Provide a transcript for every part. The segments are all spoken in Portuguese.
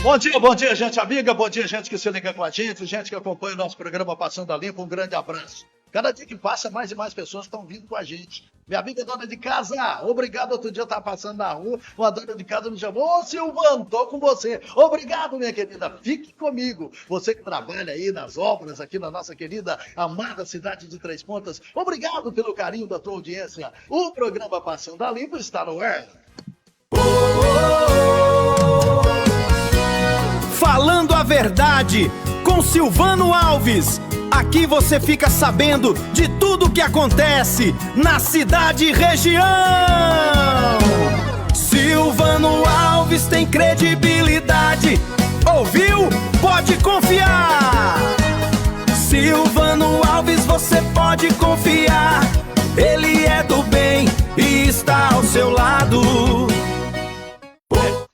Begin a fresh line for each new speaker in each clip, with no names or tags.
bom dia, gente amiga, bom dia, gente que se liga com a gente que acompanha o nosso programa Passando a Limpo, um grande abraço. Cada dia que passa, mais e mais pessoas estão vindo com a gente. Minha amiga dona de casa, obrigado, outro dia eu estava passando na rua, uma dona de casa me chamou, ô Silvano, tô com você. Obrigado, minha querida, fique comigo. Você que trabalha aí nas obras, aqui na nossa querida, amada cidade de Três Pontas, obrigado pelo carinho da tua audiência. O programa Passando a Limpo está no ar.
Falando a verdade, com Silvano Alves. Aqui você fica sabendo de tudo o que acontece na cidade e região. Silvano Alves tem credibilidade. Ouviu? Pode confiar. Silvano Alves você pode confiar. Ele é do bem e está ao seu lado.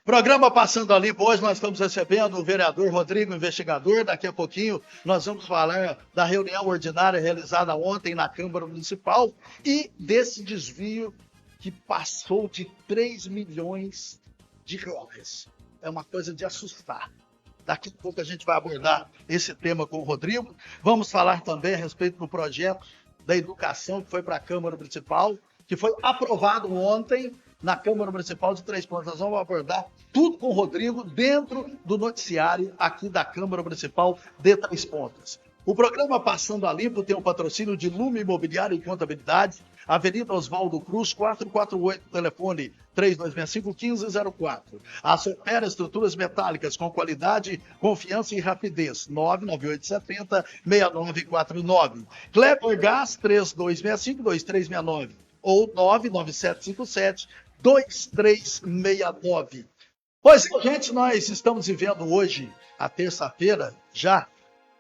Programa Passando a Limpo, hoje nós estamos recebendo o vereador Rodrigo, investigador. Daqui a pouquinho nós vamos falar da reunião ordinária realizada ontem na Câmara Municipal e desse desvio que passou de 3 milhões de reais. É uma coisa de assustar. Daqui a pouco a gente vai abordar esse tema com o Rodrigo. Vamos falar também a respeito do projeto da educação que foi para a Câmara Municipal, que foi aprovado ontem na Câmara Municipal de Três Pontas. Nós vamos abordar tudo com o Rodrigo dentro do noticiário aqui da Câmara Municipal de Três Pontas. O programa Passando a Limpo tem um patrocínio de Lume Imobiliário e Contabilidade, Avenida Oswaldo Cruz, 448, telefone 3265-1504. A Supera Estruturas Metálicas com qualidade, confiança e rapidez, 99870-6949. Kleber Gás, 3265-2369 ou 99757-2369. Pois é, gente, nós estamos vivendo hoje, a terça-feira, já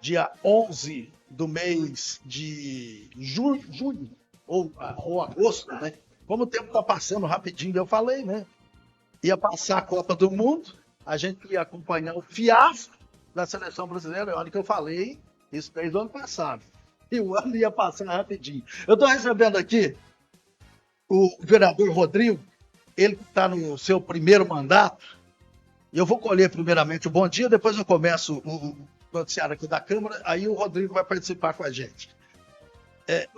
dia 11 do mês de julho ou agosto, né? Como o tempo está passando rapidinho, eu falei, né? Ia passar a Copa do Mundo, a gente ia acompanhar o fiasco da seleção brasileira, olha que eu falei, isso desde o ano passado. E o ano ia passar rapidinho. Eu estou recebendo aqui o vereador Rodrigo, ele que está no seu primeiro mandato. Eu vou colher primeiramente o bom dia, depois eu começo o noticiário aqui da Câmara, aí o Rodrigo vai participar com a gente.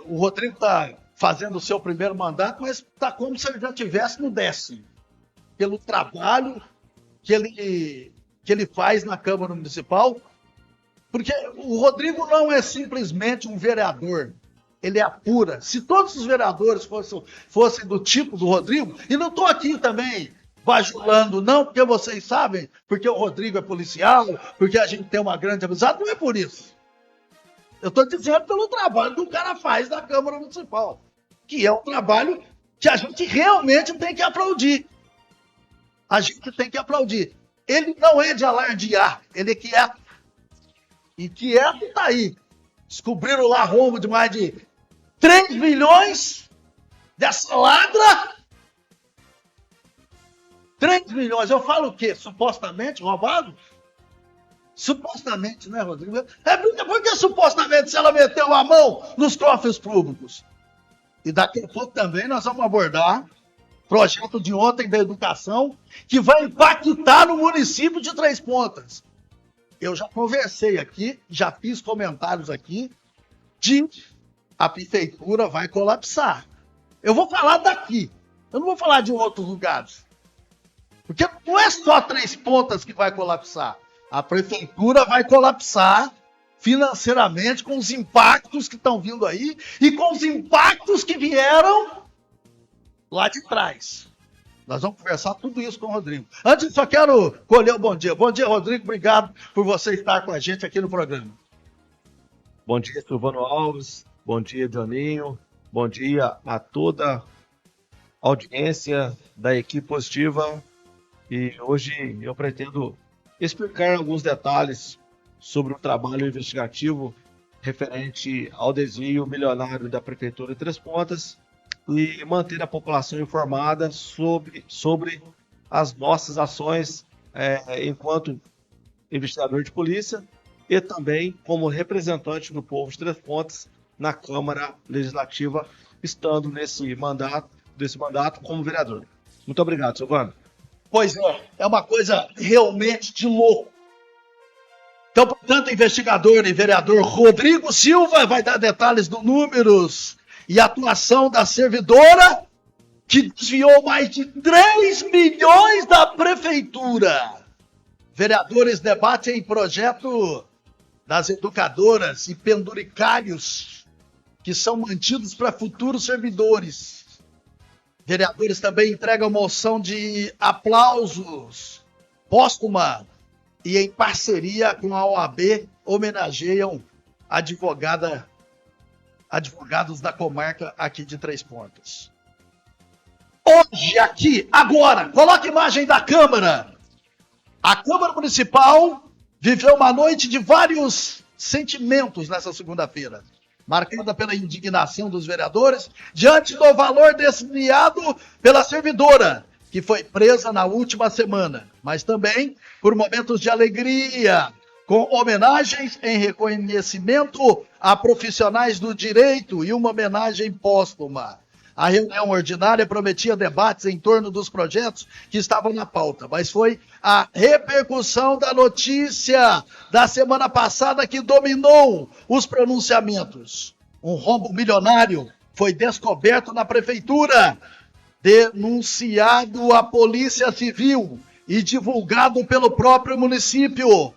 O Rodrigo está fazendo o seu primeiro mandato, mas está como se ele já estivesse no 10º, pelo trabalho que ele faz na Câmara Municipal, porque o Rodrigo não é simplesmente um vereador, ele apura. Se todos os vereadores fossem do tipo do Rodrigo, e não estou aqui também bajulando, não, porque vocês sabem, porque o Rodrigo é policial, porque a gente tem uma grande amizade, não é por isso. Eu estou dizendo pelo trabalho que o cara faz na Câmara Municipal, que é um trabalho que a gente realmente tem que aplaudir. A gente tem que aplaudir. Ele não é de alardear, ele é quieto. E quieto está aí. Descobriram lá rombo de mais de 3 milhões dessa ladra. 3 milhões, eu falo o quê? Supostamente roubado? Supostamente, né, Rodrigo? Porque supostamente se ela meteu a mão nos cofres públicos. E daqui a pouco também nós vamos abordar o projeto de ontem da educação que vai impactar no município de Três Pontas. Eu já conversei aqui, já fiz comentários aqui de a prefeitura vai colapsar. Eu vou falar daqui, eu não vou falar de outros lugares. Porque não é só Três Pontas que vai colapsar. A prefeitura vai colapsar financeiramente com os impactos que estão vindo aí e com os impactos que vieram lá de trás. Nós vamos conversar tudo isso com o Rodrigo. Antes, só quero colher o bom dia. Bom dia, Rodrigo. Obrigado por você estar com a gente aqui no programa.
Bom dia, Silvano Alves. Bom dia, Dioninho. Bom dia a toda a audiência da equipe positiva. E hoje eu pretendo explicar alguns detalhes sobre o trabalho investigativo referente ao desvio milionário da Prefeitura de Três Pontas e manter a população informada sobre as nossas ações enquanto investigador de polícia e também como representante do povo de Três Pontas na Câmara Legislativa, estando nesse mandato como vereador. Muito obrigado, Silvano.
Pois é uma coisa realmente de louco. Então, portanto, o investigador e vereador Rodrigo Silva vai dar detalhes dos números e atuação da servidora que desviou mais de 3 milhões da prefeitura. Vereadores debatem projeto das educadoras e penduricários que são mantidos para futuros servidores. Vereadores também entregam moção de aplausos póstuma e em parceria com a OAB homenageiam advogados da comarca aqui de Três Pontas. Hoje, aqui, agora, coloca a imagem da Câmara. A Câmara Municipal viveu uma noite de vários sentimentos nessa segunda-feira, marcada pela indignação dos vereadores diante do valor desviado pela servidora, que foi presa na última semana, mas também por momentos de alegria, com homenagens em reconhecimento a profissionais do direito e uma homenagem póstuma. A reunião ordinária prometia debates em torno dos projetos que estavam na pauta, mas foi a repercussão da notícia da semana passada que dominou os pronunciamentos. Um rombo milionário foi descoberto na prefeitura, denunciado à Polícia Civil e divulgado pelo próprio município.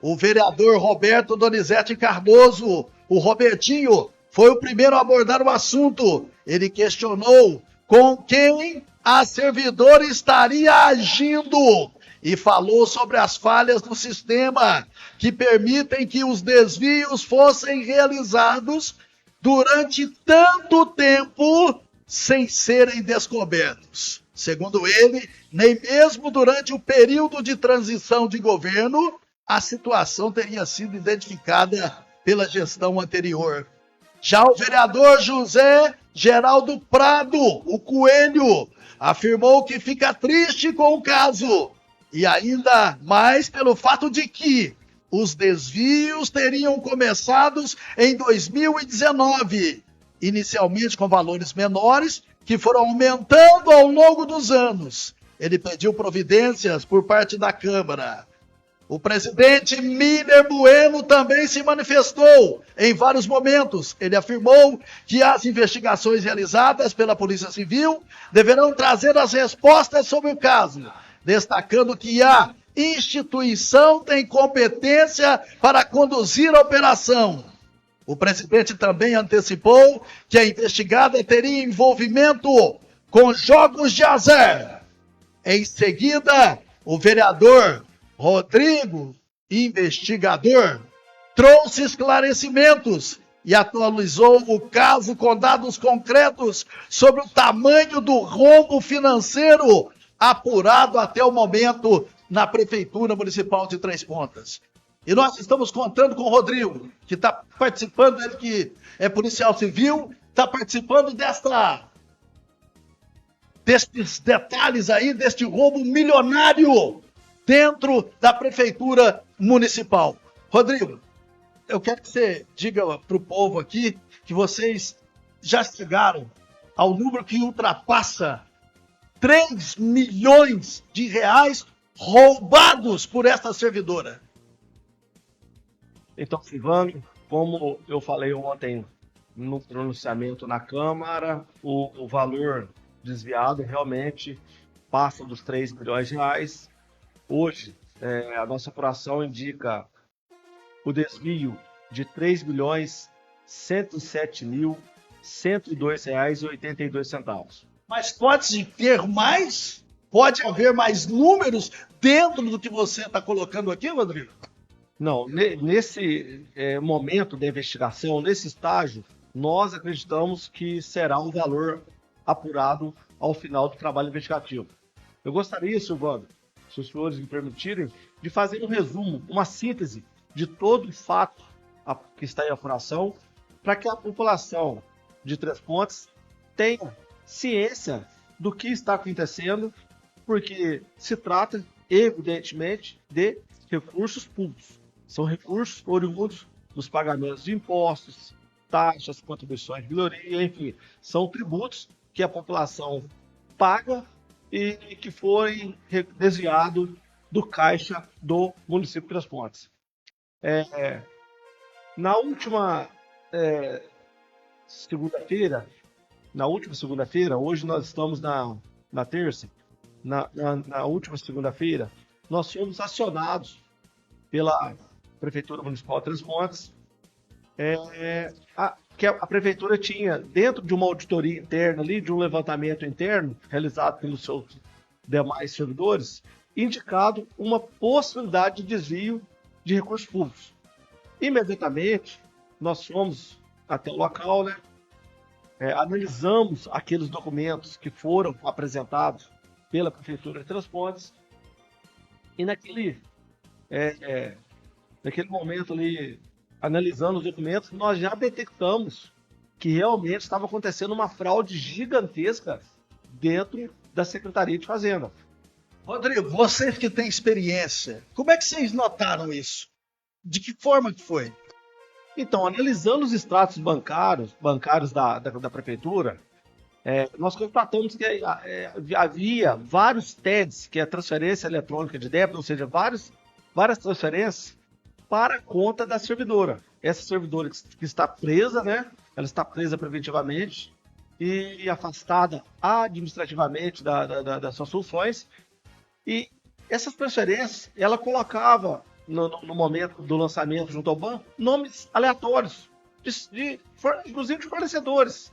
O vereador Roberto Donizete Cardoso, o Robertinho, foi o primeiro a abordar o assunto. Ele questionou com quem a servidora estaria agindo e falou sobre as falhas do sistema que permitem que os desvios fossem realizados durante tanto tempo sem serem descobertos. Segundo ele, nem mesmo durante o período de transição de governo, a situação teria sido identificada pela gestão anterior. Já o vereador José Geraldo Prado, o Coelho, afirmou que fica triste com o caso, e ainda mais pelo fato de que os desvios teriam começado em 2019, inicialmente com valores menores, que foram aumentando ao longo dos anos. Ele pediu providências por parte da Câmara. O presidente Miller Bueno também se manifestou em vários momentos. Ele afirmou que as investigações realizadas pela Polícia Civil deverão trazer as respostas sobre o caso, destacando que a instituição tem competência para conduzir a operação. O presidente também antecipou que a investigada teria envolvimento com jogos de azar. Em seguida, o vereador Rodrigo, investigador, trouxe esclarecimentos e atualizou o caso com dados concretos sobre o tamanho do rombo financeiro apurado até o momento na Prefeitura Municipal de Três Pontas. E nós estamos contando com o Rodrigo, que está participando, ele que é policial civil, está participando destes detalhes aí, deste roubo milionário dentro da Prefeitura Municipal. Rodrigo, eu quero que você diga para o povo aqui que vocês já chegaram ao número que ultrapassa 3 milhões de reais roubados por esta servidora.
Então, Silvano, como eu falei ontem no pronunciamento na Câmara, o valor desviado realmente passa dos 3 milhões de reais. Hoje, a nossa apuração indica o desvio de R$ 3.107.102,82.
Mas pode ter mais? Pode haver mais números dentro do que você está colocando aqui, Rodrigo?
Não, nesse momento da investigação, nesse estágio, nós acreditamos que será um valor apurado ao final do trabalho investigativo. Eu gostaria, Silvano, se os senhores me permitirem, de fazer um resumo, uma síntese de todo o fato que está em apuração, para que a população de Três Pontas tenha ciência do que está acontecendo, porque se trata, evidentemente, de recursos públicos. São recursos oriundos dos pagamentos de impostos, taxas, contribuições de melhoria, enfim, são tributos que a população paga e que foi desviado do caixa do município de Três Pontes. Na última segunda-feira, hoje nós estamos na terça, na última segunda-feira, nós fomos acionados pela Prefeitura Municipal de Três Pontes, que a Prefeitura tinha, dentro de uma auditoria interna, ali, de um levantamento interno, realizado pelos seus demais servidores, indicado uma possibilidade de desvio de recursos públicos. Imediatamente, nós fomos até o local, né? Analisamos aqueles documentos que foram apresentados pela Prefeitura de Três Pontes e naquele momento ali, analisando os documentos, nós já detectamos que realmente estava acontecendo uma fraude gigantesca dentro da Secretaria de Fazenda.
Rodrigo, vocês que têm experiência, como é que vocês notaram isso? De que forma que foi?
Então, analisando os extratos bancários da Prefeitura, nós constatamos que havia vários TEDs, que é transferência eletrônica de débito, ou seja, várias transferências para a conta da servidora. Essa servidora que está presa, né? Ela está presa preventivamente e afastada administrativamente das suas funções. E essas transferências, ela colocava, no momento do lançamento junto ao banco, nomes aleatórios, inclusive de fornecedores.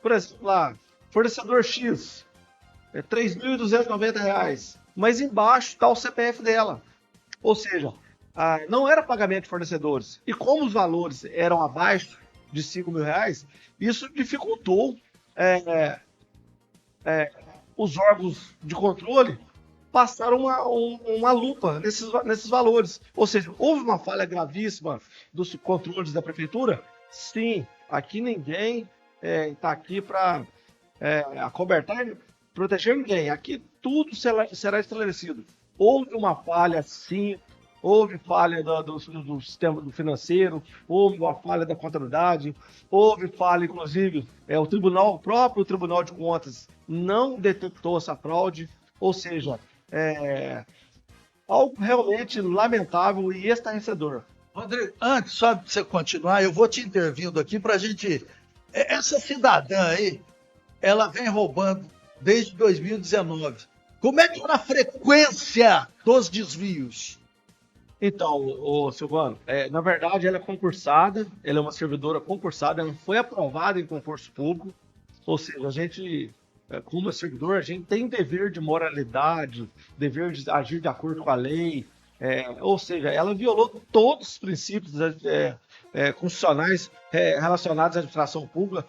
Por exemplo, lá, fornecedor X, R$ 3.290, mas embaixo está o CPF dela. Ou seja, não era pagamento de fornecedores. E como os valores eram abaixo de R$5.000, isso dificultou os órgãos de controle passaram uma lupa nesses valores. Ou seja, houve uma falha gravíssima dos controles da Prefeitura? Sim, aqui ninguém está aqui para acobertar e proteger ninguém. Aqui tudo será esclarecido. Houve uma falha, sim. Houve falha do sistema financeiro, houve uma falha da contabilidade, houve falha, inclusive, o próprio Tribunal de Contas não detectou essa fraude, ou seja, algo realmente lamentável e estarrecedor.
Rodrigo, antes só de você continuar, eu vou te intervindo aqui para a gente... Essa cidadã aí, ela vem roubando desde 2019. Como é que era a frequência dos desvios?
Então, Silvano, na verdade ela é concursada, ela é uma servidora concursada, ela foi aprovada em concurso público, ou seja, a gente, como servidor, a gente tem dever de moralidade, dever de agir de acordo com a lei, ou seja, ela violou todos os princípios constitucionais relacionados à administração pública,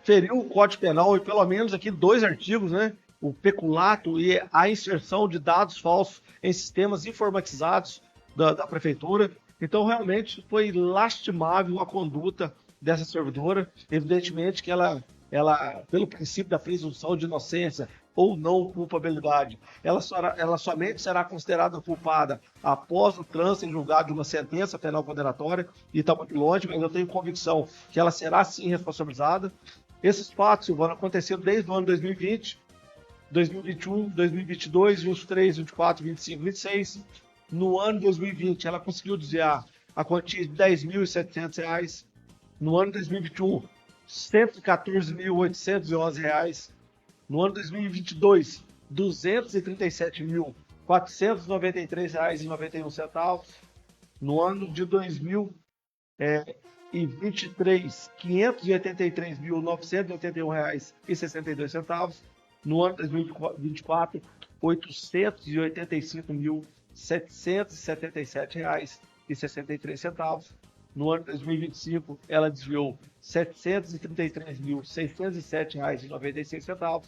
feriu o Código Penal e pelo menos aqui 2 artigos, né? O peculato e a inserção de dados falsos em sistemas informatizados da Prefeitura. Então, realmente, foi lastimável a conduta dessa servidora. Evidentemente que ela, pelo princípio da presunção de inocência ou não culpabilidade, ela somente será considerada culpada após o trânsito em julgado de uma sentença penal condenatória, e está muito longe, mas eu tenho convicção que ela será, sim, responsabilizada. Esses fatos, Silvano, aconteceram desde o ano 2020, 2021, 2022, 2023, 2024, 2025, 2026. No ano de 2020, ela conseguiu desviar a quantia de R$ 10.700. No ano de 2021, R$ 114.811. No ano de 2022, R$ 237.493,91. No ano de 2023, R$ 583.981,62. No ano de 2024, R$ 885.777,63. No ano de 2025, ela desviou R$ 733.607,96.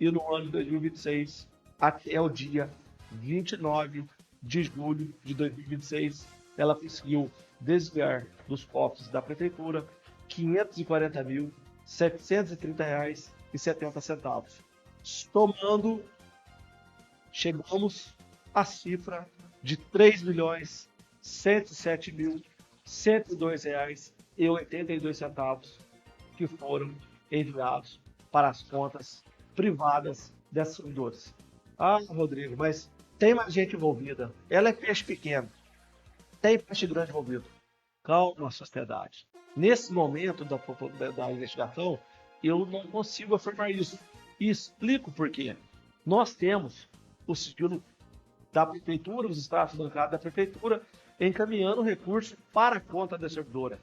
E no ano de 2026, até o dia 29 de julho de 2026, ela conseguiu desviar dos cofres da Prefeitura R$ 540.730,70. Somando, chegamos à cifra de R$ 3.107.102,82 que foram enviados para as contas privadas dessas servidores. Ah, Rodrigo, mas tem mais gente envolvida. Ela é peixe pequeno. Tem peixe grande envolvido. Calma, sociedade. Nesse momento da investigação, eu não consigo afirmar isso. E explico por quê. Nós temos o sigilo da prefeitura, os extratos bancários da prefeitura, encaminhando recurso para a conta da servidora.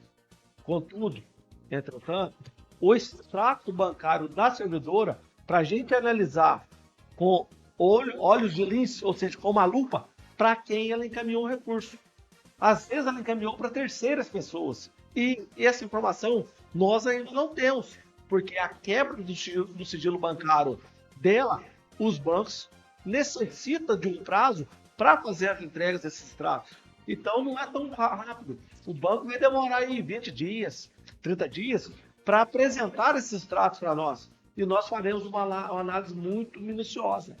Contudo, entretanto, o extrato bancário da servidora, para a gente analisar com olhos de lince, ou seja, com uma lupa, para quem ela encaminhou o recurso. Às vezes ela encaminhou para terceiras pessoas. E essa informação nós ainda não temos, porque a quebra do sigilo bancário dela, os bancos necessitam de um prazo para fazer as entregas desses extratos. Então não é tão rápido. O banco vai demorar aí 20 dias, 30 dias para apresentar esses extratos para nós. E nós faremos uma análise muito minuciosa.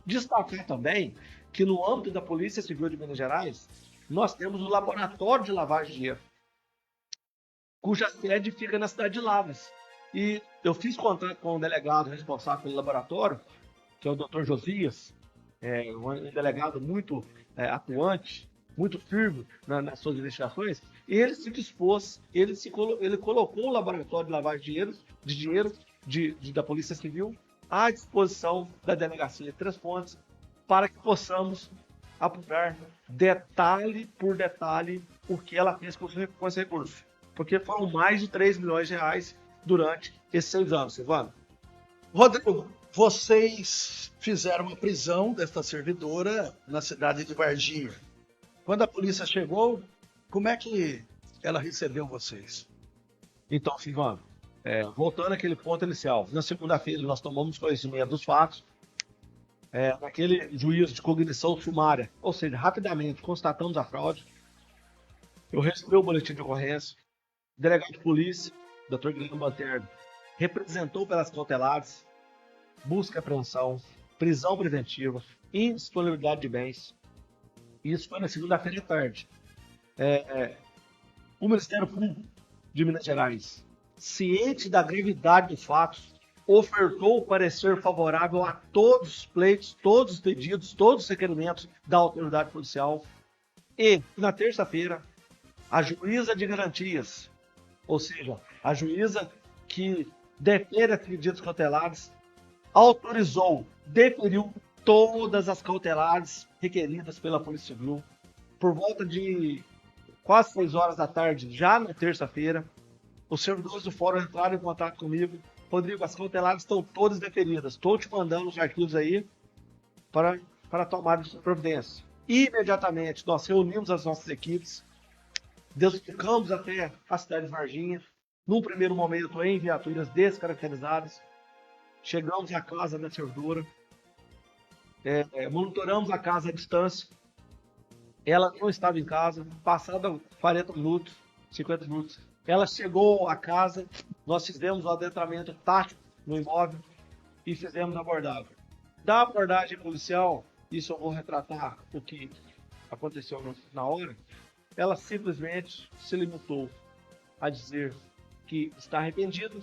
Destacar também que no âmbito da Polícia Civil de Minas Gerais, nós temos o Laboratório de Lavagem de Dinheiro, cuja sede fica na cidade de Lavras. E eu fiz contato com o delegado responsável pelo laboratório, que é o Dr. Josias, um delegado muito atuante, muito firme nas suas investigações, e ele se dispôs, ele colocou o Laboratório de Lavagem de Dinheiro da Polícia Civil à disposição da Delegacia de Três Pontes para que possamos apurar detalhe por detalhe o que ela fez com esse recurso. Porque foram mais de 3 milhões de reais durante esses 6 anos, Silvano.
Rodrigo, vocês fizeram uma prisão desta servidora na cidade de Varginha. Quando a polícia chegou, como é que ela recebeu vocês?
Então, Silvano, voltando àquele ponto inicial, na segunda-feira nós tomamos conhecimento dos fatos, naquele juízo de cognição sumária, ou seja, rapidamente constatamos a fraude. Eu recebi o boletim de ocorrência, o delegado de polícia, Dr. Guilherme Banterno, representou pelas cautelares, busca e apreensão, prisão preventiva, indisponibilidade de bens. Isso foi na segunda-feira à tarde. O Ministério Público de Minas Gerais, ciente da gravidade dos fatos, ofertou o parecer favorável a todos os pleitos, todos os pedidos, todos os requerimentos da autoridade policial. E, na terça-feira, a juíza de garantias, ou seja, a juíza que defere as medidas cautelares, autorizou, deferiu todas as cautelares requeridas pela Polícia Civil. Por volta de quase 6 horas da tarde, já na terça-feira, os servidores do fórum entraram em contato comigo. Rodrigo, as cautelares estão todas deferidas. Estou te mandando os arquivos aí para tomar essa providência. Imediatamente, nós reunimos as nossas equipes, deslocamos até a cidade de Varginha, num primeiro momento em viaturas descaracterizadas, chegamos à casa da servidora, monitoramos a casa à distância, ela não estava em casa, passado 40 minutos, 50 minutos, ela chegou à casa, nós fizemos o adentramento tático no imóvel e fizemos a abordagem. Da abordagem policial, isso eu vou retratar o que aconteceu na hora, ela simplesmente se limitou a dizer que está arrependida,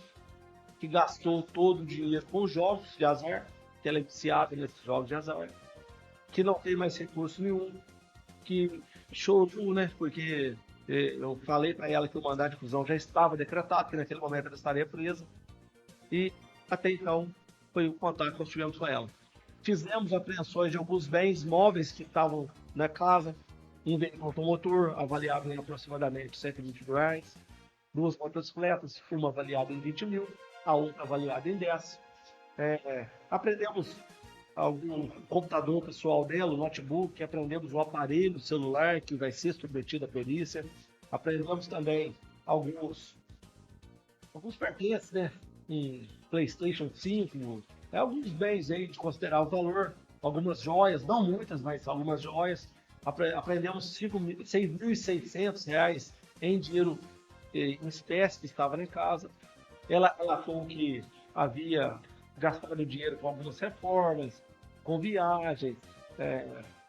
que gastou todo o dinheiro com jogos de azar, que ela é viciada nesses jogos de azar, que não tem mais recurso nenhum, que chorou, né? Porque eu falei para ela que o mandado de prisão já estava decretado, que naquele momento ela estaria presa, e até então foi o contato que nós tivemos com ela. Fizemos apreensões de alguns bens móveis que estavam na casa, um veículo automotor avaliado em aproximadamente R$120 mil, 2 motocicletas, uma avaliada em 20 mil, a outra avaliada em 10. Apreendemos algum computador pessoal dela, o notebook, apreendemos o aparelho celular que vai ser submetido à perícia, apreendemos também alguns pertences, né? Um PlayStation 5, alguns bens aí de considerável valor, algumas joias, não muitas, mas algumas joias. Apreendemos R$6.600 em dinheiro em espécie que estava em casa. Ela relatou que havia gastado dinheiro com algumas reformas, com viagens,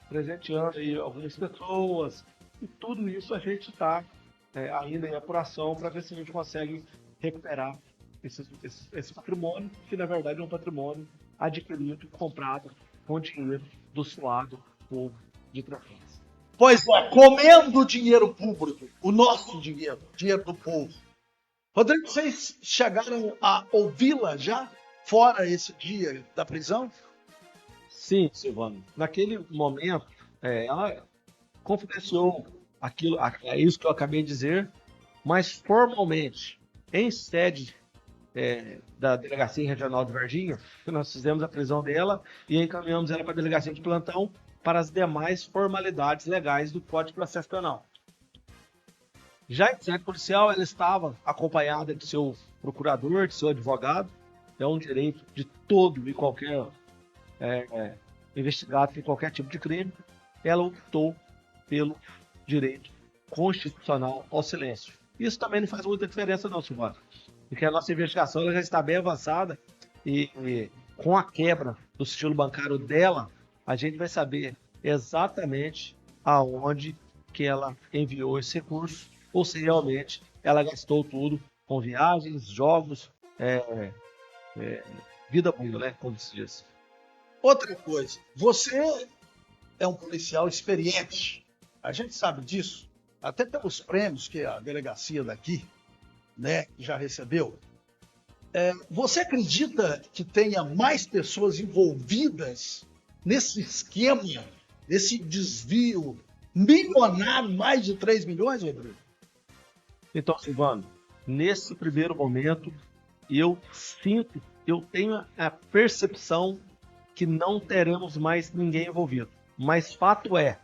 presenteando aí algumas pessoas, e tudo isso a gente está ainda em apuração para ver se a gente consegue recuperar esse patrimônio, que na verdade é um patrimônio adquirido e comprado com dinheiro do suado povo de Trefões.
Pois é, comendo o dinheiro público, o nosso dinheiro, dinheiro do povo. Rodrigo, vocês chegaram a ouvi-la já, fora esse dia da prisão?
Sim, Silvano. Naquele momento, ela confidenciou aquilo, é isso que eu acabei de dizer, mas formalmente, em sede da Delegacia Regional de Varginha, nós fizemos a prisão dela e encaminhamos ela para a Delegacia de Plantão para as demais formalidades legais do Código de Processo Penal. Já em sede policial, ela estava acompanhada de seu procurador, de seu advogado. É um direito de todo e qualquer investigado em qualquer tipo de crime. Ela optou pelo direito constitucional ao silêncio. Isso também não faz muita diferença não, Silvano, porque a nossa investigação ela já está bem avançada e com a quebra do sigilo bancário dela, a gente vai saber exatamente aonde que ela enviou esse recurso, ou se realmente ela gastou tudo com viagens, jogos, vida boa, né, como se diz.
Outra coisa, você é um policial experiente, a gente sabe disso, até pelos prêmios que a delegacia daqui, né, já recebeu. Você acredita que tenha mais pessoas envolvidas nesse esquema, nesse desvio milionário, mais de 3 milhões, Rodrigo?
Então, Silvano, nesse primeiro momento, eu tenho a percepção que não teremos mais ninguém envolvido. Mas fato é,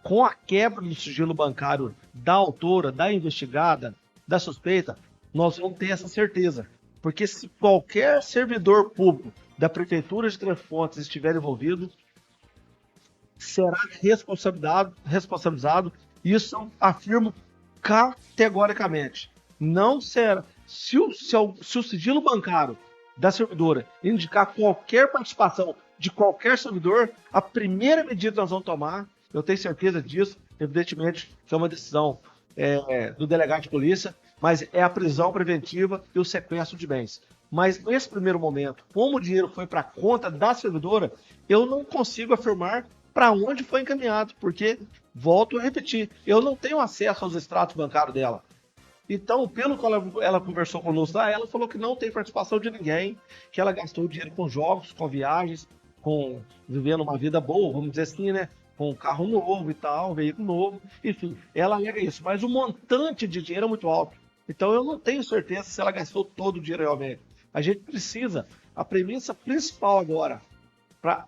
com a quebra do sigilo bancário da autora, da investigada, da suspeita, nós vamos ter essa certeza. Porque se qualquer servidor público da Prefeitura de Três Pontas estiver envolvido, será responsabilizado. Isso eu afirmo categoricamente. Não será. Se o sigilo bancário da servidora indicar qualquer participação de qualquer servidor, a primeira medida que nós vamos tomar, eu tenho certeza disso, evidentemente que é uma decisão do delegado de polícia, mas é a prisão preventiva e o sequestro de bens. Mas nesse primeiro momento, como o dinheiro foi para a conta da servidora, eu não consigo afirmar para onde foi encaminhado, porque, volto a repetir, eu não tenho acesso aos extratos bancários dela. Então, pelo que ela conversou conosco lá, ela falou que não tem participação de ninguém, que ela gastou dinheiro com jogos, com viagens, com vivendo uma vida boa, vamos dizer assim, né? Com um carro novo e tal, um veículo novo, enfim, ela alega isso. Mas o montante de dinheiro é muito alto. Então, eu não tenho certeza se ela gastou todo o dinheiro realmente. A gente precisa, a premissa principal agora, para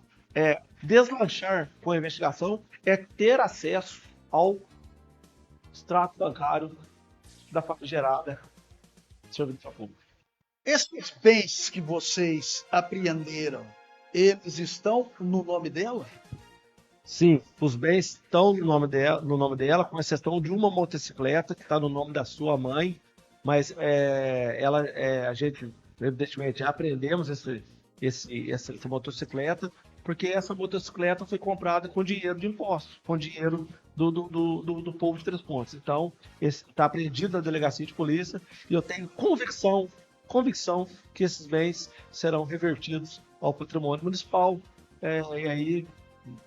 deslanchar com a investigação, é ter acesso ao extrato bancário da famigerada servidora pública.
Esses bens que vocês apreenderam, eles estão no nome dela?
Sim, os bens estão no nome dela, com exceção de uma motocicleta que está no nome da sua mãe, mas a gente, evidentemente, apreendemos essa motocicleta, porque essa motocicleta foi comprada com dinheiro de impostos, com dinheiro do povo de Três Pontas. Então, está apreendido na delegacia de polícia e eu tenho convicção que esses bens serão revertidos ao patrimônio municipal. E aí,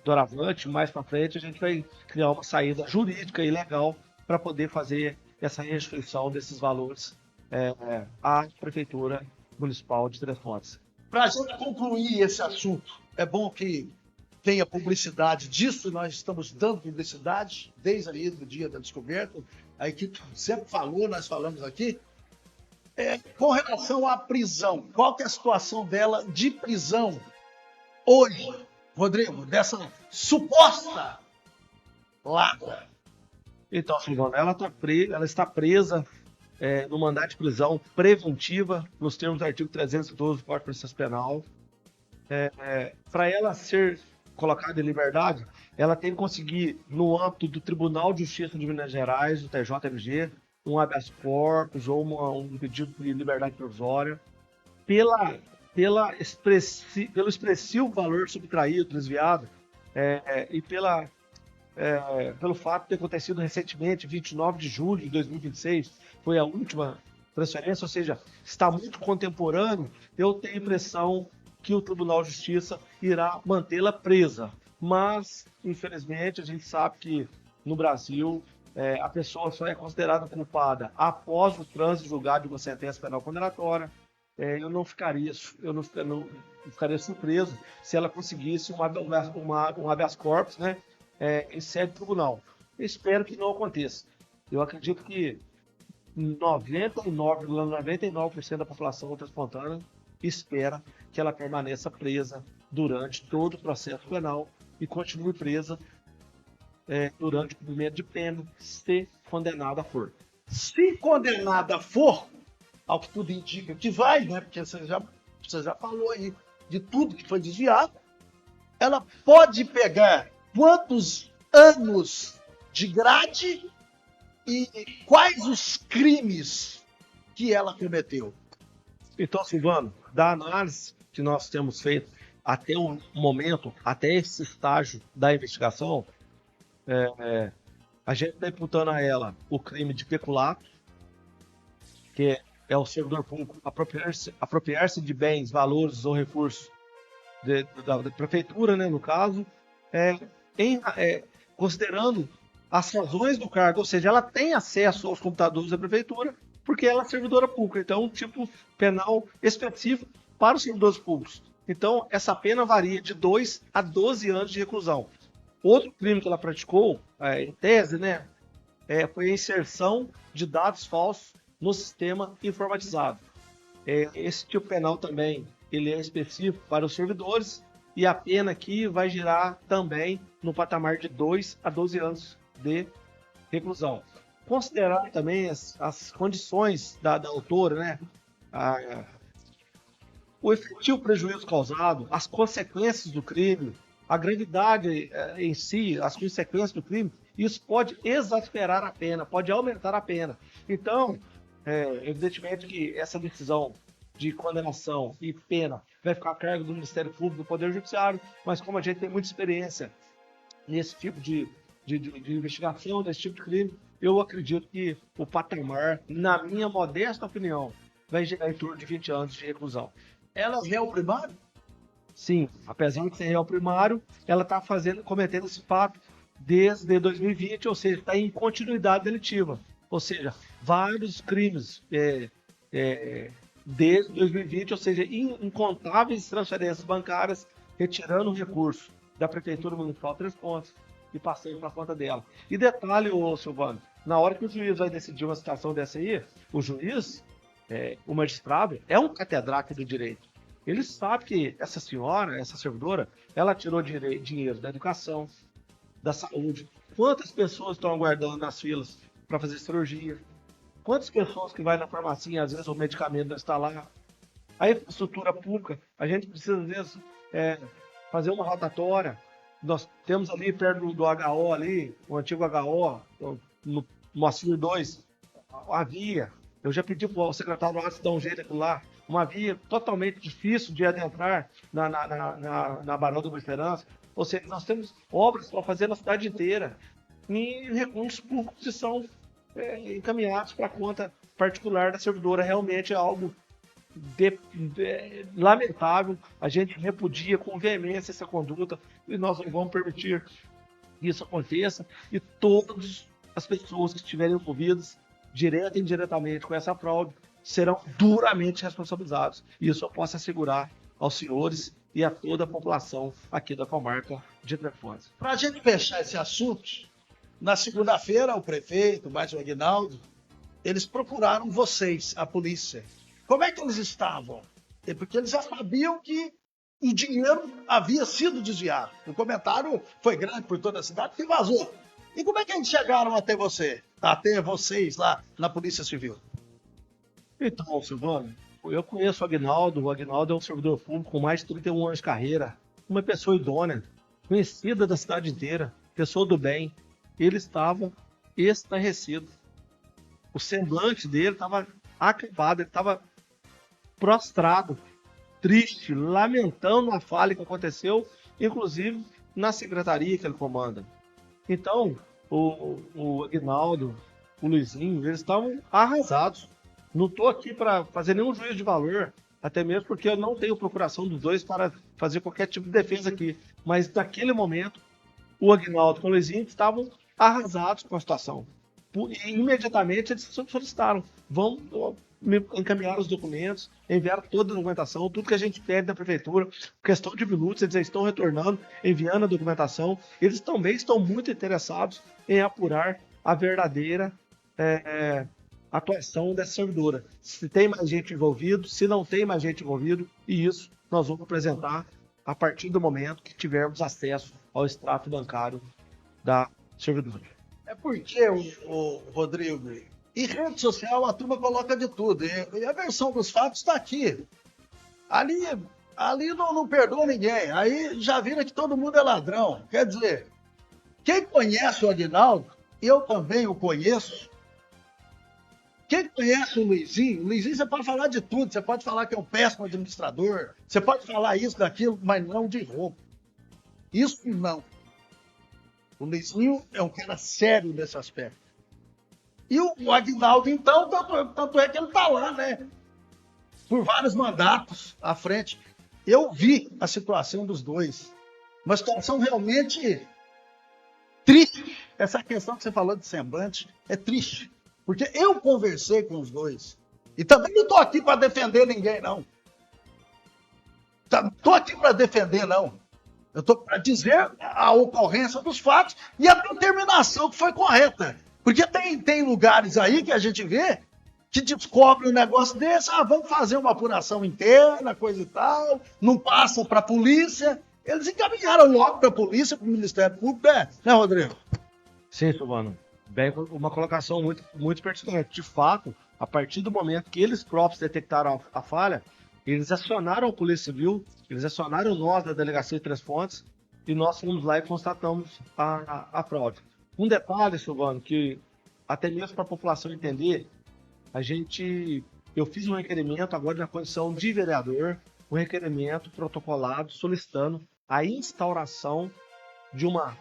doravante, mais para frente, a gente vai criar uma saída jurídica e legal para poder fazer essa restituição desses valores à Prefeitura Municipal de Três Pontas.
Para a gente concluir esse assunto, é bom que tenha publicidade disso, nós estamos dando publicidade desde aí do dia da descoberta, a equipe sempre falou, nós falamos aqui. Com relação à prisão, qual que é a situação dela de prisão hoje, Rodrigo, dessa suposta ladra?
Então, Silvana, ela está presa no mandado de prisão preventiva, nos termos do artigo 312 do Código de Processo Penal. Para ela ser colocada em liberdade, ela tem que conseguir, no âmbito do Tribunal de Justiça de Minas Gerais, do TJMG, um habeas corpus ou um pedido de liberdade provisória, pelo expressivo valor subtraído, desviado, e pelo fato de ter acontecido recentemente, 29 de julho de 2026, foi a última transferência, ou seja, está muito contemporâneo. Eu tenho a impressão que o Tribunal de Justiça irá mantê-la presa. Mas, infelizmente, a gente sabe que no Brasil a pessoa só é considerada culpada após o trânsito julgado de uma sentença penal condenatória. Eu não ficaria surpreso se ela conseguisse um habeas corpus, né, em sede de tribunal. Eu espero que não aconteça. Eu acredito que 99,99% da população transpontânea espera que ela permaneça presa durante todo o processo penal e continue presa durante o cumprimento de pena, se condenada for.
Se condenada for, ao que tudo indica que vai, né? Porque você já falou aí de tudo que foi desviado, ela pode pegar quantos anos de grade e quais os crimes que ela cometeu.
Então, Silvano, da análise que nós temos feito até o momento, até esse estágio da investigação, a gente está imputando a ela o crime de peculato, que é o servidor público apropriar-se de bens, valores ou recursos da prefeitura, né, no caso, considerando as razões do cargo, ou seja, ela tem acesso aos computadores da prefeitura porque ela é servidora pública, então um tipo penal específico para os servidores públicos. Então, essa pena varia de 2 a 12 anos de reclusão. Outro crime que ela praticou, em tese, né, foi a inserção de dados falsos no sistema informatizado. Esse tipo penal também ele é específico para os servidores e a pena aqui vai girar também no patamar de 2 a 12 anos de reclusão. Considerar também as condições da autora, né, o efetivo prejuízo causado, as consequências do crime, a gravidade em si, as consequências do crime, isso pode exasperar a pena, pode aumentar a pena. Então, evidentemente que essa decisão de condenação e pena vai ficar a cargo do Ministério Público, do Poder Judiciário, mas como a gente tem muita experiência nesse tipo de investigação, nesse tipo de crime, eu acredito que o patamar, na minha modesta opinião, vai gerar em torno de 20 anos de reclusão.
Ela é réu primário?
Sim, apesar de ser réu primário, ela está cometendo esse fato desde 2020, ou seja, está em continuidade delitiva. Ou seja, vários crimes desde 2020, ou seja, incontáveis transferências bancárias, retirando o recurso da Prefeitura Municipal Três Pontas e passando para a conta dela. E detalhe, Silvano, na hora que o juiz vai decidir uma situação dessa aí, o juiz, o magistrado, é um catedrático do direito. Ele sabe que essa senhora, essa servidora, ela tirou dinheiro da educação, da saúde. Quantas pessoas estão aguardando nas filas para fazer cirurgia? Quantas pessoas que vai na farmácia, às vezes o medicamento não está lá? A infraestrutura pública, a gente precisa, às vezes, fazer uma rotatória. Nós temos ali perto do HO, ali, o antigo HO, no Moacir 2, a via. Eu já pedi para o secretário lá se dar um jeito aquilo lá. Uma via totalmente difícil de adentrar na Barão da Boa Esperança. Ou seja, nós temos obras para fazer na cidade inteira e recursos públicos que são encaminhados para a conta particular da servidora. Realmente é algo lamentável. A gente repudia com veemência essa conduta e nós não vamos permitir que isso aconteça. E todas as pessoas que estiverem envolvidas, direta e indiretamente, com essa fraude, serão duramente responsabilizados. E isso eu posso assegurar aos senhores e a toda a população aqui da comarca de Três Pontas.
Para a gente fechar esse assunto, na segunda-feira, o prefeito, mais o Aguinaldo, eles procuraram vocês, a polícia. Como é que eles estavam? Porque eles já sabiam que o dinheiro havia sido desviado. O comentário foi grande por toda a cidade que vazou. E como é que eles chegaram até vocês lá na Polícia Civil?
Então, Silvano, eu conheço o Aguinaldo. O Aguinaldo é um servidor público com mais de 31 anos de carreira, uma pessoa idônea, conhecida da cidade inteira, pessoa do bem. Ele estava estarrecido. O semblante dele estava acabado, ele estava prostrado, triste, lamentando a falha que aconteceu, inclusive na secretaria que ele comanda. Então, o Aguinaldo, o Luizinho, eles estavam arrasados. Não estou aqui para fazer nenhum juízo de valor. até mesmo porque eu não tenho procuração dos dois para fazer qualquer tipo de defesa aqui. Mas naquele momento, o Aguinaldo e o Luizinho estavam arrasados com a situação. E imediatamente eles solicitaram, vão encaminhar os documentos, enviar toda a documentação, tudo que a gente pede da prefeitura, questão de minutos, eles já estão retornando, enviando a documentação. Eles também estão muito interessados em apurar a verdadeira atuação dessa servidora. Se tem mais gente envolvida, se não tem mais gente envolvida, e isso nós vamos apresentar a partir do momento que tivermos acesso ao extrato bancário da servidora.
É porque, o Rodrigo, em rede social a turma coloca de tudo, e a versão dos fatos está aqui. Ali não perdoa ninguém, aí já vira que todo mundo é ladrão. Quer dizer, quem conhece o Aguinaldo, eu também o conheço. Quem conhece o Luizinho você pode falar de tudo, você pode falar que é um péssimo administrador, você pode falar isso, daquilo, mas não de roubo. Isso não. O Luizinho é um cara sério nesse aspecto. E o Aguinaldo, então, tanto é que ele está lá, né? Por vários mandatos à frente. Eu vi a situação dos dois. Uma situação realmente triste. Essa questão que você falou de semblante é triste. Porque eu conversei com os dois. E também não estou aqui para defender ninguém, não. Não estou aqui para defender, não. Eu estou para dizer a ocorrência dos fatos e a determinação que foi correta. Porque tem lugares aí que a gente vê que descobre um negócio desse, vamos fazer uma apuração interna, coisa e tal, não passa para a polícia. Eles encaminharam logo para a polícia, para o Ministério Público, né, Rodrigo?
Sim, Silvano. Bem, uma colocação muito pertinente. De fato, a partir do momento que eles próprios detectaram a falha, eles acionaram a Polícia Civil, eles acionaram nós da Delegacia de Três Pontes e nós fomos lá e constatamos a fraude. Um detalhe, Silvano, que até mesmo para a população entender, eu fiz um requerimento agora na condição de vereador, um requerimento protocolado solicitando a instauração de uma,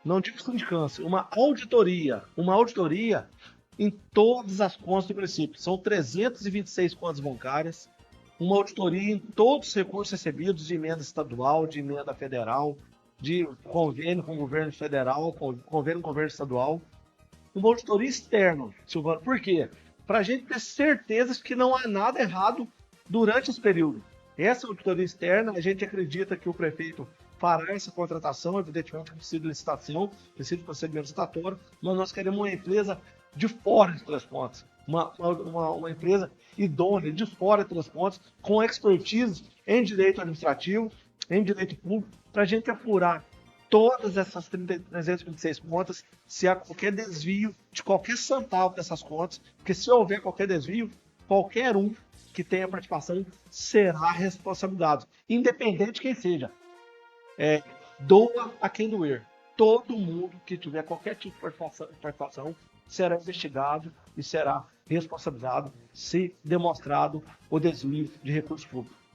não digo sindicância, uma auditoria em todas as contas do município. São 326 contas bancárias, uma auditoria em todos os recursos recebidos de emenda estadual, de emenda federal, de convênio com o governo federal, convênio com o governo estadual. Uma auditoria externa, Silvano. Por quê? Para a gente ter certeza que não há nada errado durante esse período. Essa auditoria externa, a gente acredita que o prefeito fará essa contratação, evidentemente precisa de licitação, precisa de procedimento licitatório, mas nós queremos uma empresa de fora de Três Pontes, uma empresa idônea, de fora de Três Pontes, com expertise em direito administrativo, em direito público, para a gente apurar todas essas 326 contas, se há qualquer desvio de qualquer centavo dessas contas, porque se houver qualquer desvio, qualquer um que tenha participação será responsabilizado, independente de quem seja. Doa a quem doer. Todo mundo que tiver qualquer tipo de participação será investigado e será responsabilizado se demonstrado o desvio de recursos públicos.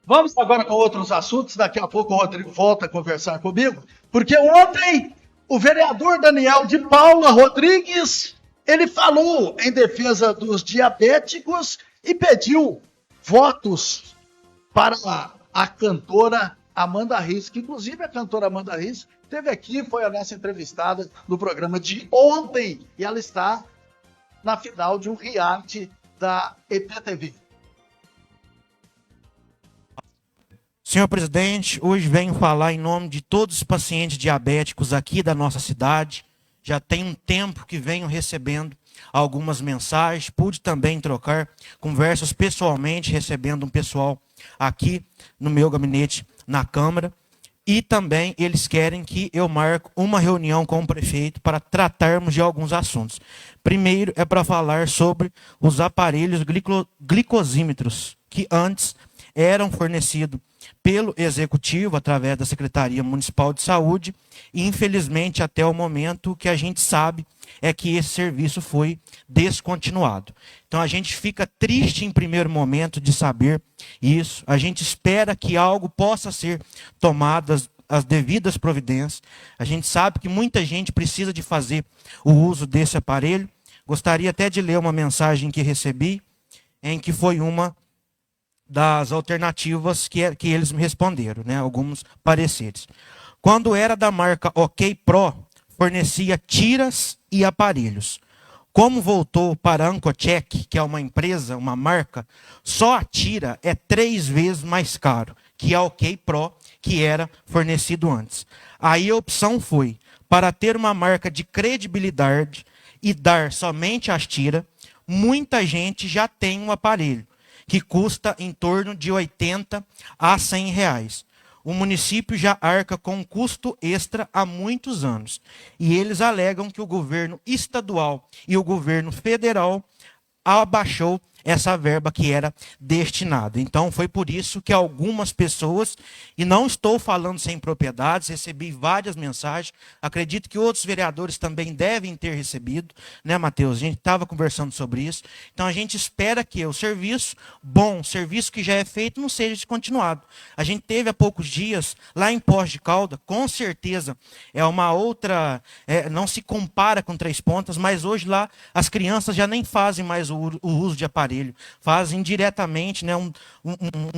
Vamos agora com outros assuntos. Daqui a pouco o Rodrigo volta a conversar comigo, porque ontem o vereador Daniel de Paula Rodrigues, ele falou em defesa dos diabéticos e pediu votos para a cantora Amanda Riz, que inclusive a cantora Amanda Riz esteve aqui, foi a nossa entrevistada no programa de ontem, e ela está na final de um reality da EPTV.
Senhor presidente, hoje venho falar em nome de todos os pacientes diabéticos aqui da nossa cidade. Já tem um tempo que venho recebendo algumas mensagens, pude também trocar conversas pessoalmente, recebendo um pessoal aqui no meu gabinete na Câmara. E também eles querem que eu marque uma reunião com o prefeito para tratarmos de alguns assuntos. Primeiro é para falar sobre os aparelhos glicosímetros, que antes eram fornecidos pelo Executivo, através da Secretaria Municipal de Saúde, e infelizmente até o momento o que a gente sabe é que esse serviço foi descontinuado. Então a gente fica triste em primeiro momento de saber isso, a gente espera que algo possa ser tomado, as devidas providências. A gente sabe que muita gente precisa de fazer o uso desse aparelho. Gostaria até de ler uma mensagem que recebi, em que foi uma das alternativas que eles me responderam, né? Alguns pareceres. Quando era da marca OK Pro, fornecia tiras e aparelhos. Como voltou para a Ancocheck, que é uma empresa, uma marca, só a tira é 3 vezes mais caro que a OK Pro, que era fornecido antes. Aí a opção foi, para ter uma marca de credibilidade e dar somente as tiras, muita gente já tem um aparelho, que custa em torno de 80 a 100 reais. O município já arca com um custo extra há muitos anos. E eles alegam que o governo estadual e o governo federal abaixou essa verba que era destinada. Então, foi por isso que algumas pessoas, e não estou falando sem propriedades, recebi várias mensagens, acredito que outros vereadores também devem ter recebido, né, Matheus? A gente estava conversando sobre isso. Então, a gente espera que o serviço, bom, serviço que já é feito, não seja descontinuado. A gente teve há poucos dias, lá em Poços de Caldas, com certeza, é uma outra, não se compara com Três Pontas, mas hoje lá as crianças já nem fazem mais o uso de aparelho, fazem diretamente, né, um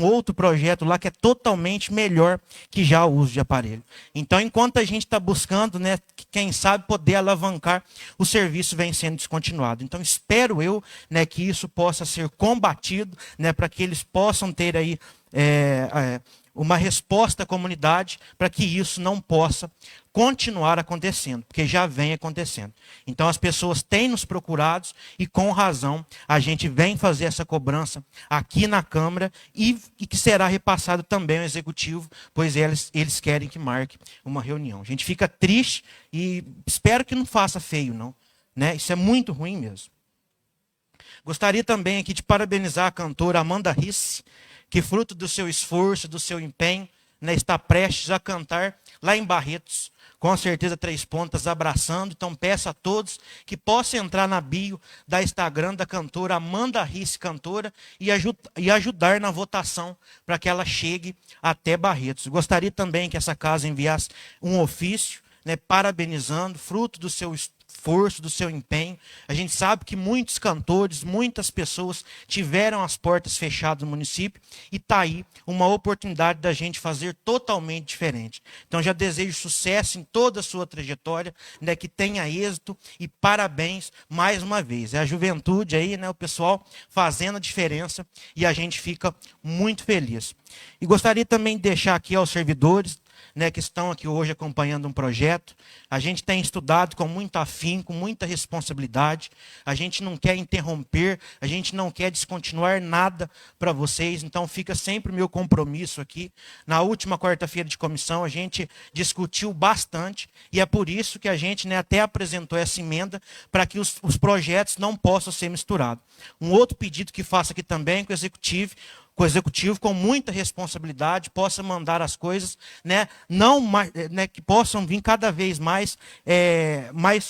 outro projeto lá que é totalmente melhor que já o uso de aparelho. Então, enquanto a gente está buscando, né, quem sabe poder alavancar, o serviço vem sendo descontinuado. Então, espero eu, né, que isso possa ser combatido, né, para que eles possam ter aí uma resposta à comunidade para que isso não possa continuar acontecendo, porque já vem acontecendo. Então as pessoas têm nos procurado e com razão a gente vem fazer essa cobrança aqui na Câmara e que será repassado também ao Executivo, pois eles querem que marque uma reunião. A gente fica triste e espero que não faça feio, não, né? Isso é muito ruim mesmo. Gostaria também aqui de parabenizar a cantora Amanda Risse, que fruto do seu esforço, do seu empenho, né, está prestes a cantar lá em Barretos, com certeza Três Pontas abraçando. Então peço a todos que possam entrar na bio da Instagram da cantora Amanda Risse Cantora e ajudar na votação para que ela chegue até Barretos. Gostaria também que essa casa enviasse um ofício, né, parabenizando, fruto do seu esforço, do seu empenho. A gente sabe que muitos cantores, muitas pessoas tiveram as portas fechadas no município e está aí uma oportunidade da gente fazer totalmente diferente. Então já desejo sucesso em toda a sua trajetória, né, que tenha êxito e parabéns mais uma vez. É a juventude aí, né, o pessoal fazendo a diferença e a gente fica muito feliz. E gostaria também de deixar aqui aos servidores, né, que estão aqui hoje acompanhando um projeto. A gente tem estudado com muito afinco, com muita responsabilidade. A gente não quer interromper, a gente não quer descontinuar nada para vocês. Então fica sempre o meu compromisso aqui. Na última quarta-feira de comissão a gente discutiu bastante e é por isso que a gente, né, até apresentou essa emenda para que os projetos não possam ser misturados. Um outro pedido que faço aqui também com o Executivo, com muita responsabilidade, possa mandar as coisas, né, que possam vir cada vez mais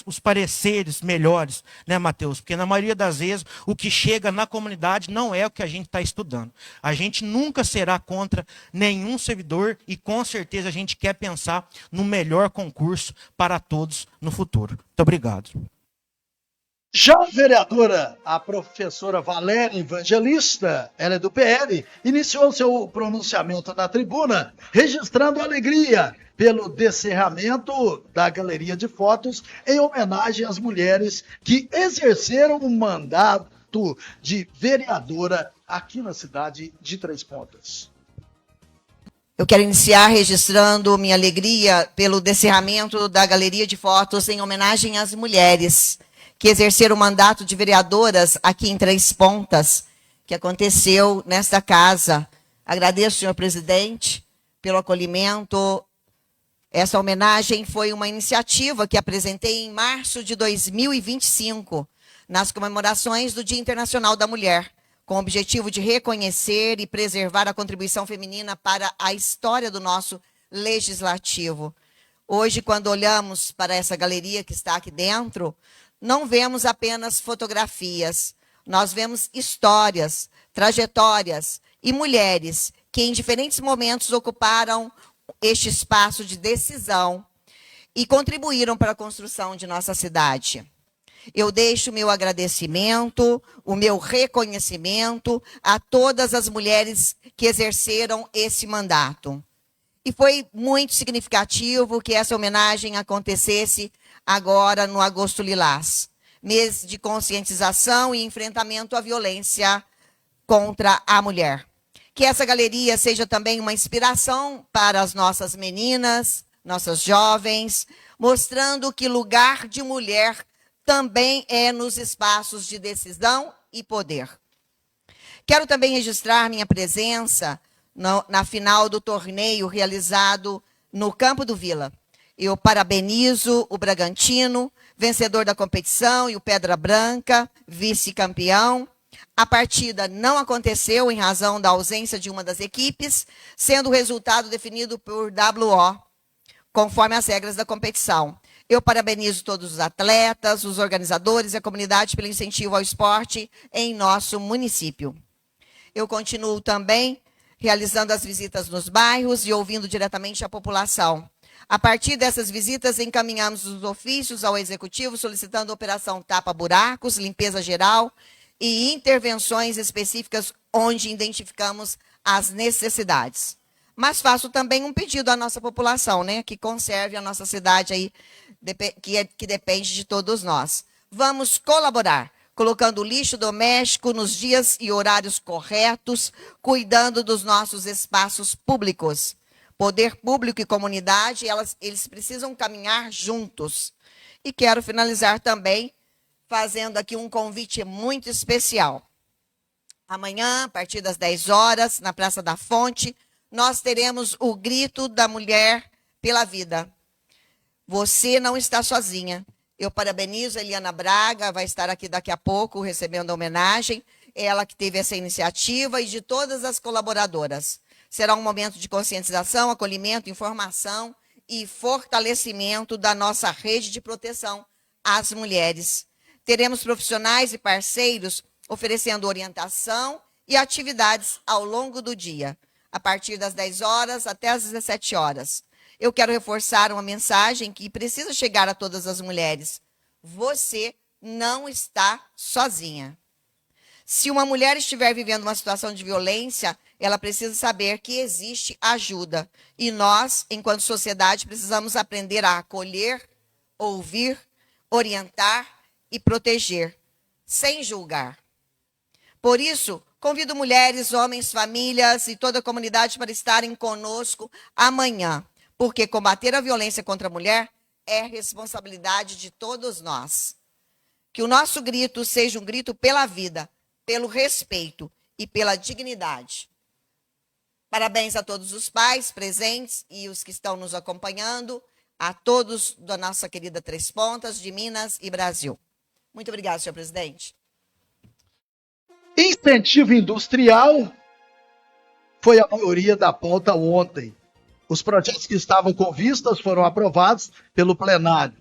os pareceres melhores, né, Matheus? Porque na maioria das vezes o que chega na comunidade não é o que a gente está estudando. A gente nunca será contra nenhum servidor e com certeza a gente quer pensar no melhor concurso para todos no futuro. Muito obrigado.
Já a vereadora, a professora Valéria Evangelista, ela é do PL, iniciou seu pronunciamento na tribuna, registrando alegria pelo descerramento da galeria de fotos em homenagem às mulheres que exerceram o mandato de vereadora aqui na cidade de Três Pontas.
Eu quero iniciar registrando minha alegria pelo descerramento da galeria de fotos em homenagem às mulheres que exerceram o mandato de vereadoras aqui em Três Pontas, que aconteceu nesta casa. Agradeço, senhor presidente, pelo acolhimento. Essa homenagem foi uma iniciativa que apresentei em março de 2025, nas comemorações do Dia Internacional da Mulher, com o objetivo de reconhecer e preservar a contribuição feminina para a história do nosso legislativo. Hoje, quando olhamos para essa galeria que está aqui dentro, não vemos apenas fotografias, nós vemos histórias, trajetórias e mulheres que em diferentes momentos ocuparam este espaço de decisão e contribuíram para a construção de nossa cidade. Eu deixo o meu agradecimento, o meu reconhecimento a todas as mulheres que exerceram esse mandato. E foi muito significativo que essa homenagem acontecesse agora no Agosto Lilás, mês de conscientização e enfrentamento à violência contra a mulher. Que essa galeria seja também uma inspiração para as nossas meninas, nossas jovens, mostrando que lugar de mulher também é nos espaços de decisão e poder. Quero também registrar minha presença na final do torneio realizado no Campo do Vila. Eu parabenizo o Bragantino, vencedor da competição, e o Pedra Branca, vice-campeão. A partida não aconteceu em razão da ausência de uma das equipes, sendo o resultado definido por WO, conforme as regras da competição. Eu parabenizo todos os atletas, os organizadores e a comunidade pelo incentivo ao esporte em nosso município. Eu continuo também realizando as visitas nos bairros e ouvindo diretamente a população. A partir dessas visitas, encaminhamos os ofícios ao Executivo solicitando operação tapa-buracos, limpeza geral e intervenções específicas onde identificamos as necessidades. Mas faço também um pedido à nossa população, né, que conserve a nossa cidade aí, que depende de todos nós. Vamos colaborar, colocando o lixo doméstico nos dias e horários corretos, cuidando dos nossos espaços públicos. Poder público e comunidade, eles precisam caminhar juntos. E quero finalizar também fazendo aqui um convite muito especial. Amanhã, a partir das 10 horas, na Praça da Fonte, nós teremos o Grito da Mulher pela Vida. Você não está sozinha. Eu parabenizo a Eliana Braga, vai estar aqui daqui a pouco recebendo a homenagem. Ela que teve essa iniciativa e de todas as colaboradoras. Será um momento de conscientização, acolhimento, informação e fortalecimento da nossa rede de proteção às mulheres. Teremos profissionais e parceiros oferecendo orientação e atividades ao longo do dia, a partir das 10 horas até as 17 horas. Eu quero reforçar uma mensagem que precisa chegar a todas as mulheres. Você não está sozinha. Se uma mulher estiver vivendo uma situação de violência, ela precisa saber que existe ajuda. E nós, enquanto sociedade, precisamos aprender a acolher, ouvir, orientar e proteger, sem julgar. Por isso, convido mulheres, homens, famílias e toda a comunidade para estarem conosco amanhã, porque combater a violência contra a mulher é responsabilidade de todos nós. Que o nosso grito seja um grito pela vida, pelo respeito e pela dignidade. Parabéns a todos os pais presentes e os que estão nos acompanhando, a todos da nossa querida Três Pontas, de Minas e Brasil. Muito obrigada, senhor presidente.
Incentivo industrial foi a maioria da pauta ontem. Os projetos que estavam com vistas foram aprovados pelo plenário.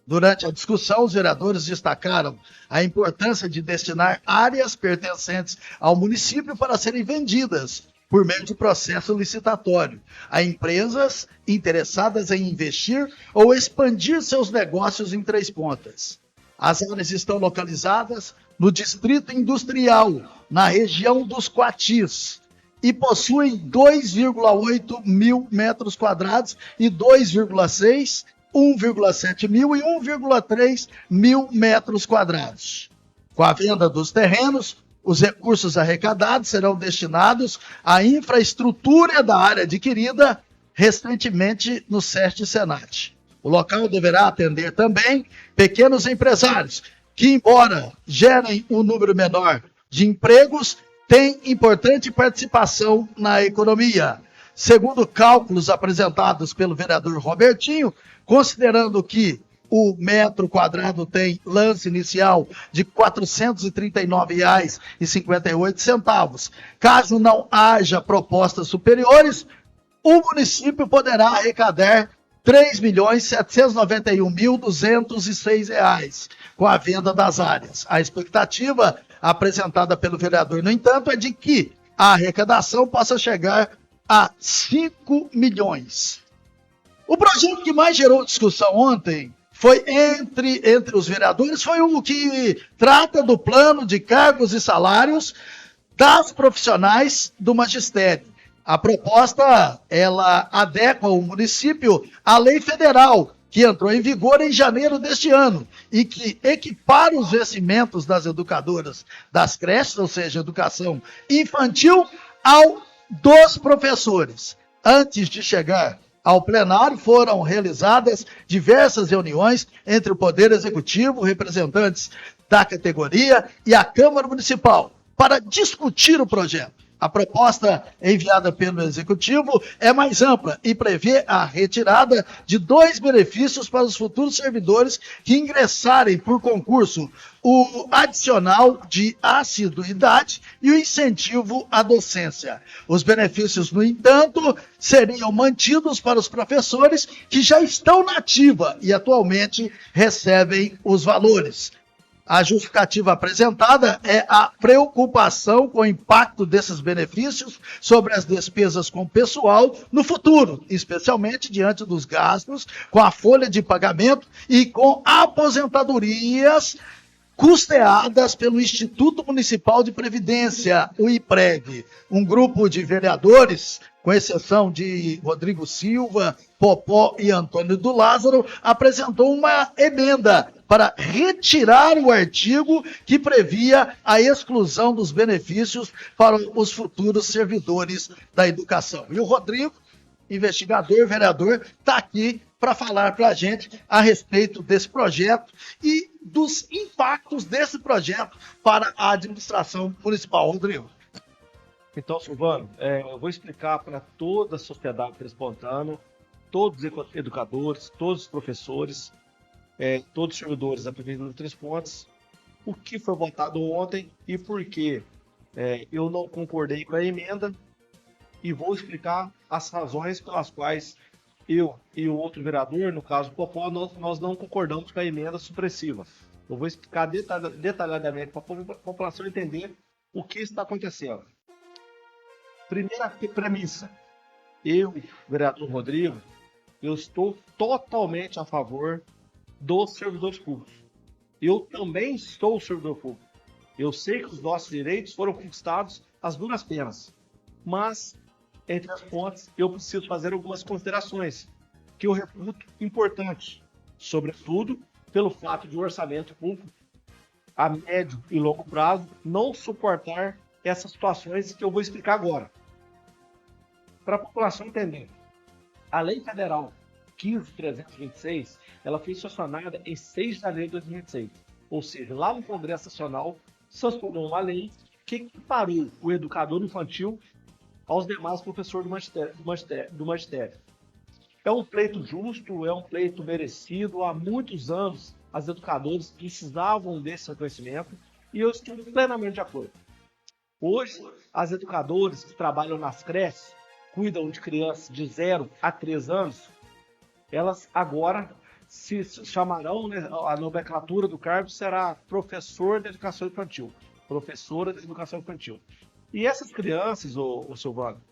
Durante a discussão, os vereadores destacaram a importância de destinar áreas pertencentes ao município para serem vendidas por meio de processo licitatório a empresas interessadas em investir ou expandir seus negócios em Três Pontas. As áreas estão localizadas no Distrito Industrial, na região dos Coatis, e possuem 2,8 mil metros quadrados e 2,6, 1,7 mil e 1,3 mil metros quadrados. Com a venda dos terrenos, os recursos arrecadados serão destinados à infraestrutura da área adquirida recentemente no SESC Senat. O local deverá atender também pequenos empresários, que, embora gerem um número menor de empregos, têm importante participação na economia. Segundo cálculos apresentados pelo vereador Robertinho, considerando que o metro quadrado tem lance inicial de R$ 439,58, caso não haja propostas superiores, o município poderá arrecadar R$ 3.791.206 com a venda das áreas. A expectativa apresentada pelo vereador, no entanto, é de que a arrecadação possa chegar a 5 milhões. O projeto que mais gerou discussão ontem foi entre os vereadores, foi o que trata do plano de cargos e salários das profissionais do magistério. A proposta, ela adequa o município à lei federal, que entrou em vigor em janeiro deste ano, e que equipara os vencimentos das educadoras das creches, ou seja, educação infantil, ao dos professores. Antes de chegar ao plenário, foram realizadas diversas reuniões entre o Poder Executivo, representantes da categoria e a Câmara Municipal, para discutir o projeto. A proposta enviada pelo Executivo é mais ampla e prevê a retirada de 2 benefícios para os futuros servidores que ingressarem por concurso: o adicional de assiduidade e o incentivo à docência. Os benefícios, no entanto, seriam mantidos para os professores que já estão na ativa e atualmente recebem os valores. A justificativa apresentada é a preocupação com o impacto desses benefícios sobre as despesas com o pessoal no futuro, especialmente diante dos gastos com a folha de pagamento e com aposentadorias custeadas pelo Instituto Municipal de Previdência, o IPREV. Um grupo de vereadores, com exceção de Rodrigo Silva, Popó e Antônio do Lázaro, apresentou uma emenda para retirar o artigo que previa a exclusão dos benefícios para os futuros servidores da educação. E o Rodrigo, investigador, vereador, está aqui para falar para a gente a respeito desse projeto e dos impactos desse projeto para a administração municipal. Rodrigo.
Então, Silvano, eu vou explicar para toda a sociedade Três-Pontano, todos os educadores, todos os professores, todos os servidores da Prefeitura de Três Pontos, o que foi votado ontem e por que eu não concordei com a emenda, e vou explicar as razões pelas quais eu e o outro vereador, no caso o Popó, nós não concordamos com a emenda supressiva. Eu vou explicar detalhadamente para a população entender o que está acontecendo. Primeira premissa: eu, vereador Rodrigo, eu estou totalmente a favor dos servidores públicos. Eu também sou servidor público. Eu sei que os nossos direitos foram conquistados às duras penas, mas, entre as pontas, eu preciso fazer algumas considerações que eu reputo importantes, sobretudo pelo fato de o orçamento público, a médio e longo prazo, não suportar essas situações que eu vou explicar agora. Para a população entender, a Lei Federal 15.326, ela foi sancionada em 6 de janeiro de 2026, ou seja, lá no Congresso Nacional, sancionou uma lei que equiparou o educador infantil aos demais professores do magistério. É um pleito justo, é um pleito merecido. Há muitos anos, as educadoras precisavam desse reconhecimento e eu estou plenamente de acordo. Hoje, as educadoras que trabalham nas creches, cuidam de crianças de 0 a 3 anos, elas agora se chamarão, né, a nomenclatura do cargo será professor de educação infantil, professora de educação infantil. E essas crianças, o Silvano,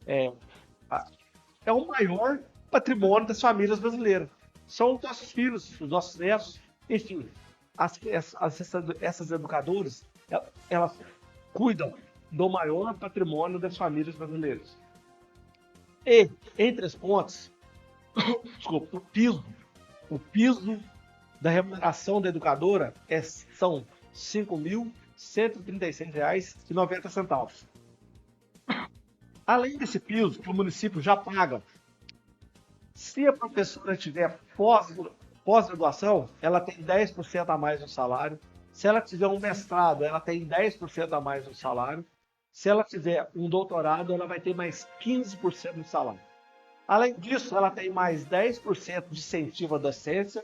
é o maior patrimônio das famílias brasileiras. São os nossos filhos, os nossos netos, enfim. Essas educadoras, elas cuidam do maior patrimônio das famílias brasileiras. E, em Três Pontos, desculpa, o piso da remuneração da educadora são R$ 5.136,90. Além desse piso, que o município já paga, se a professora tiver pós-graduação, ela tem 10% a mais no salário. Se ela tiver um mestrado, ela tem 10% a mais no salário. Se ela tiver um doutorado, ela vai ter mais 15% no salário. Além disso, ela tem mais 10% de incentivo à docência,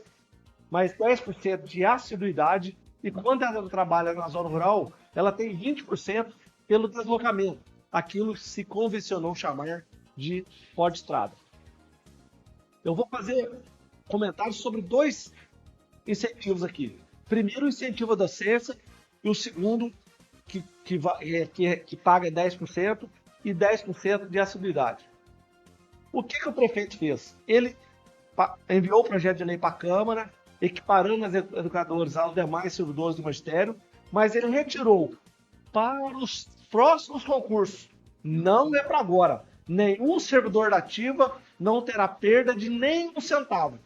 mais 10% de assiduidade, e quando ela trabalha na zona rural, ela tem 20% pelo deslocamento, aquilo que se convencionou chamar de pó de estrada. Eu vou fazer comentários sobre 2 incentivos aqui. Primeiro, o incentivo à docência, e o segundo, que paga 10% e 10% de assiduidade. O que o prefeito fez? Ele enviou o projeto de lei para a Câmara, equiparando as educadoras aos demais servidores do magistério, mas ele retirou para os próximos concursos. Não é para agora. Nenhum servidor da ativa não terá perda de nenhum centavo.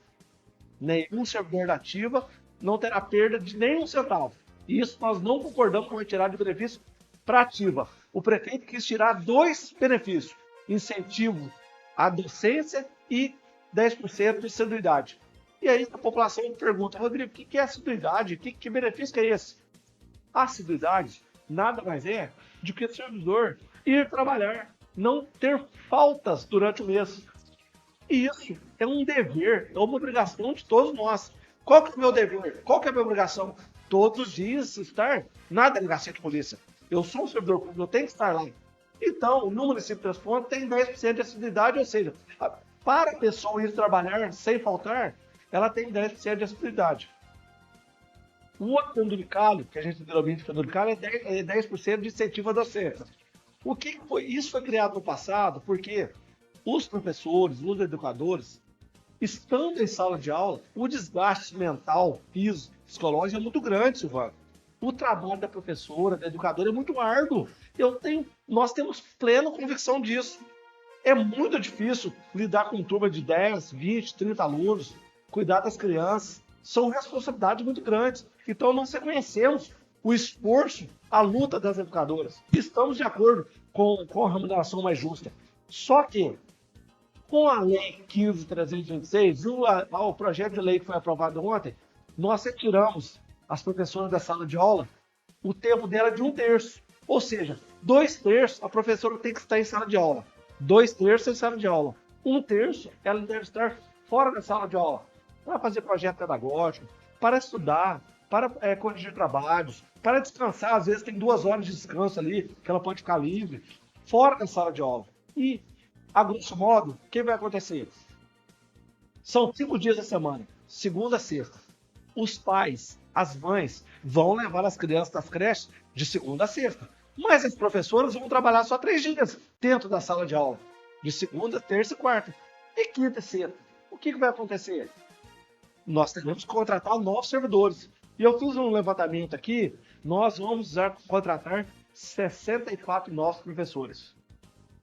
Nenhum servidor da ativa não terá perda de nenhum centavo. Isso nós não concordamos com retirada de benefício para ativa. O prefeito quis tirar 2 benefícios: incentivo à docência e 10% de assiduidade. E aí a população me pergunta: Rodrigo, o que é assiduidade? Que benefício que é esse? A assiduidade nada mais é do que o servidor ir trabalhar, não ter faltas durante o mês. E isso é um dever, é uma obrigação de todos nós. Qual que é o meu dever? Qual que é a minha obrigação? Todos os dias estar na delegacia de polícia. Eu sou um servidor público, eu tenho que estar lá. Então, no município de Três Pontas tem 10% de assiduidade, ou seja, para a pessoa ir trabalhar sem faltar, ela tem 10% de assiduidade. O outro penduricalho, que a gente denomina de penduricalho, é 10% de incentivo à docência. O que foi? Isso foi criado no passado porque os professores, os educadores, estando em sala de aula, o desgaste mental, físico, psicológico é muito grande, Silvano. O trabalho da professora, da educadora é muito árduo. Nós temos plena convicção disso. É muito difícil lidar com turma de 10, 20, 30 alunos, cuidar das crianças. São responsabilidades muito grandes. Então, nós reconhecemos o esforço, a luta das educadoras. Estamos de acordo com a remuneração mais justa. Só que, com a Lei 15.326, o projeto de lei que foi aprovado ontem, nós retiramos as professoras da sala de aula o tempo dela de 1/3. Ou seja, 2/3 a professora tem que estar em sala de aula. 2/3 em sala de aula. 1/3 ela deve estar fora da sala de aula para fazer projeto pedagógico, para estudar, para corrigir trabalhos, para descansar. Às vezes tem 2 horas de descanso ali, que ela pode ficar livre, fora da sala de aula. E, a grosso modo, o que vai acontecer? São 5 dias da semana, segunda a sexta. Os pais, as mães, vão levar as crianças das creches de segunda a sexta. Mas as professoras vão trabalhar só 3 dias dentro da sala de aula, de segunda, terça e quarta. E quinta e sexta. O que vai acontecer? Nós teremos que contratar novos servidores. E eu fiz um levantamento aqui, nós vamos contratar 64 novos professores.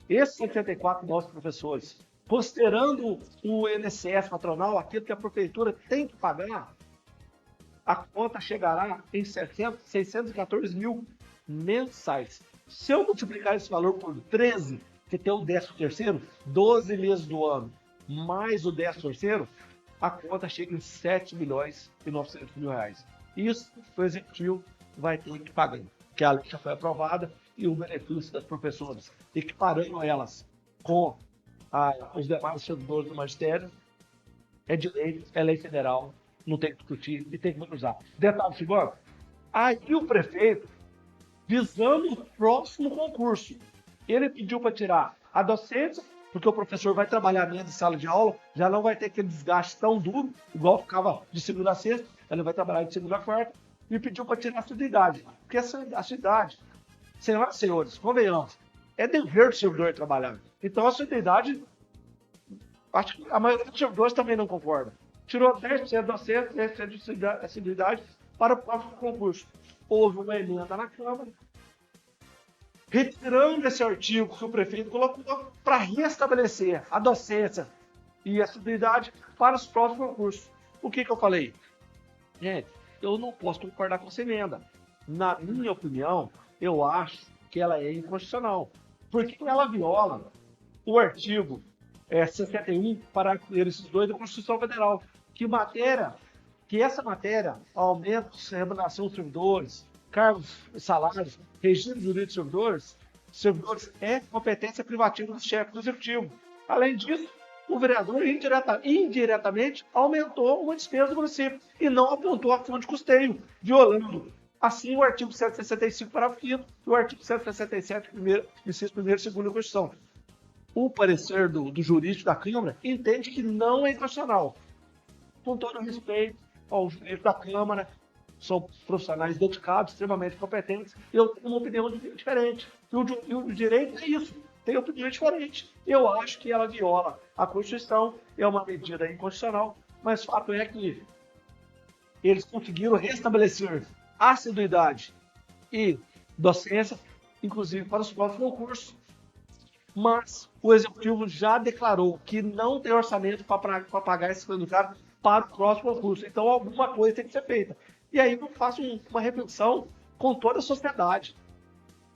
Esses 64 novos professores, considerando o INSS patronal, aquilo que a prefeitura tem que pagar, a conta chegará em 614 mil mensais. Se eu multiplicar esse valor por 13, que tem o 13º, 12 meses do ano, mais o 13º, a conta chega em 7 milhões e 900 mil reais. Isso o executivo vai ter que pagar, porque a lei já foi aprovada e o benefício das professoras, equiparando elas com os demais servidores do magistério, é de lei, é lei federal, não tem que discutir e tem que usar. Detalhe, Silvano, aí o prefeito, visando o próximo concurso, ele pediu para tirar a docência, porque o professor vai trabalhar menos em sala de aula, já não vai ter aquele desgaste tão duro, igual ficava de segunda a sexta, ele vai trabalhar de segunda a quarta, e pediu para tirar a assiduidade. Porque a assiduidade, senhoras e senhores, convenhamos, é dever do servidor trabalhar. Então a assiduidade, acho que a maioria dos servidores também não concorda. Tirou 10% da docência, 10% de assiduidade para o próximo concurso. Houve uma emenda na Câmara, retirando esse artigo que o prefeito colocou para restabelecer a docência e a assiduidade para os próximos concursos. O que eu falei? Gente, eu não posso concordar com essa emenda. Na minha opinião, eu acho que ela é inconstitucional, porque ela viola o artigo 61, parágrafo 2 da Constituição Federal, que essa matéria, aumento de remuneração dos servidores, cargos e salários, regime jurídico dos servidores é competência privativa do chefe do executivo. Além disso, o vereador indiretamente aumentou uma despesa do município e não apontou a fonte de custeio, violando assim o artigo 165, parágrafo 5º e o artigo 167, inciso 1º e 2º da Constituição. O parecer do jurídico da Câmara entende que não é inconstitucional. Com todo respeito ao jurídico da Câmara, são profissionais dedicados, extremamente competentes, eu tenho uma opinião diferente. E o direito é isso, tem opinião diferente. Eu acho que ela viola a Constituição, é uma medida inconstitucional, mas o fato é que eles conseguiram restabelecer assiduidade e docência, inclusive para os próximos concursos. Mas o Executivo já declarou que não tem orçamento para pagar esses educados para o próximo concurso. Então, alguma coisa tem que ser feita. E aí eu faço uma reflexão com toda a sociedade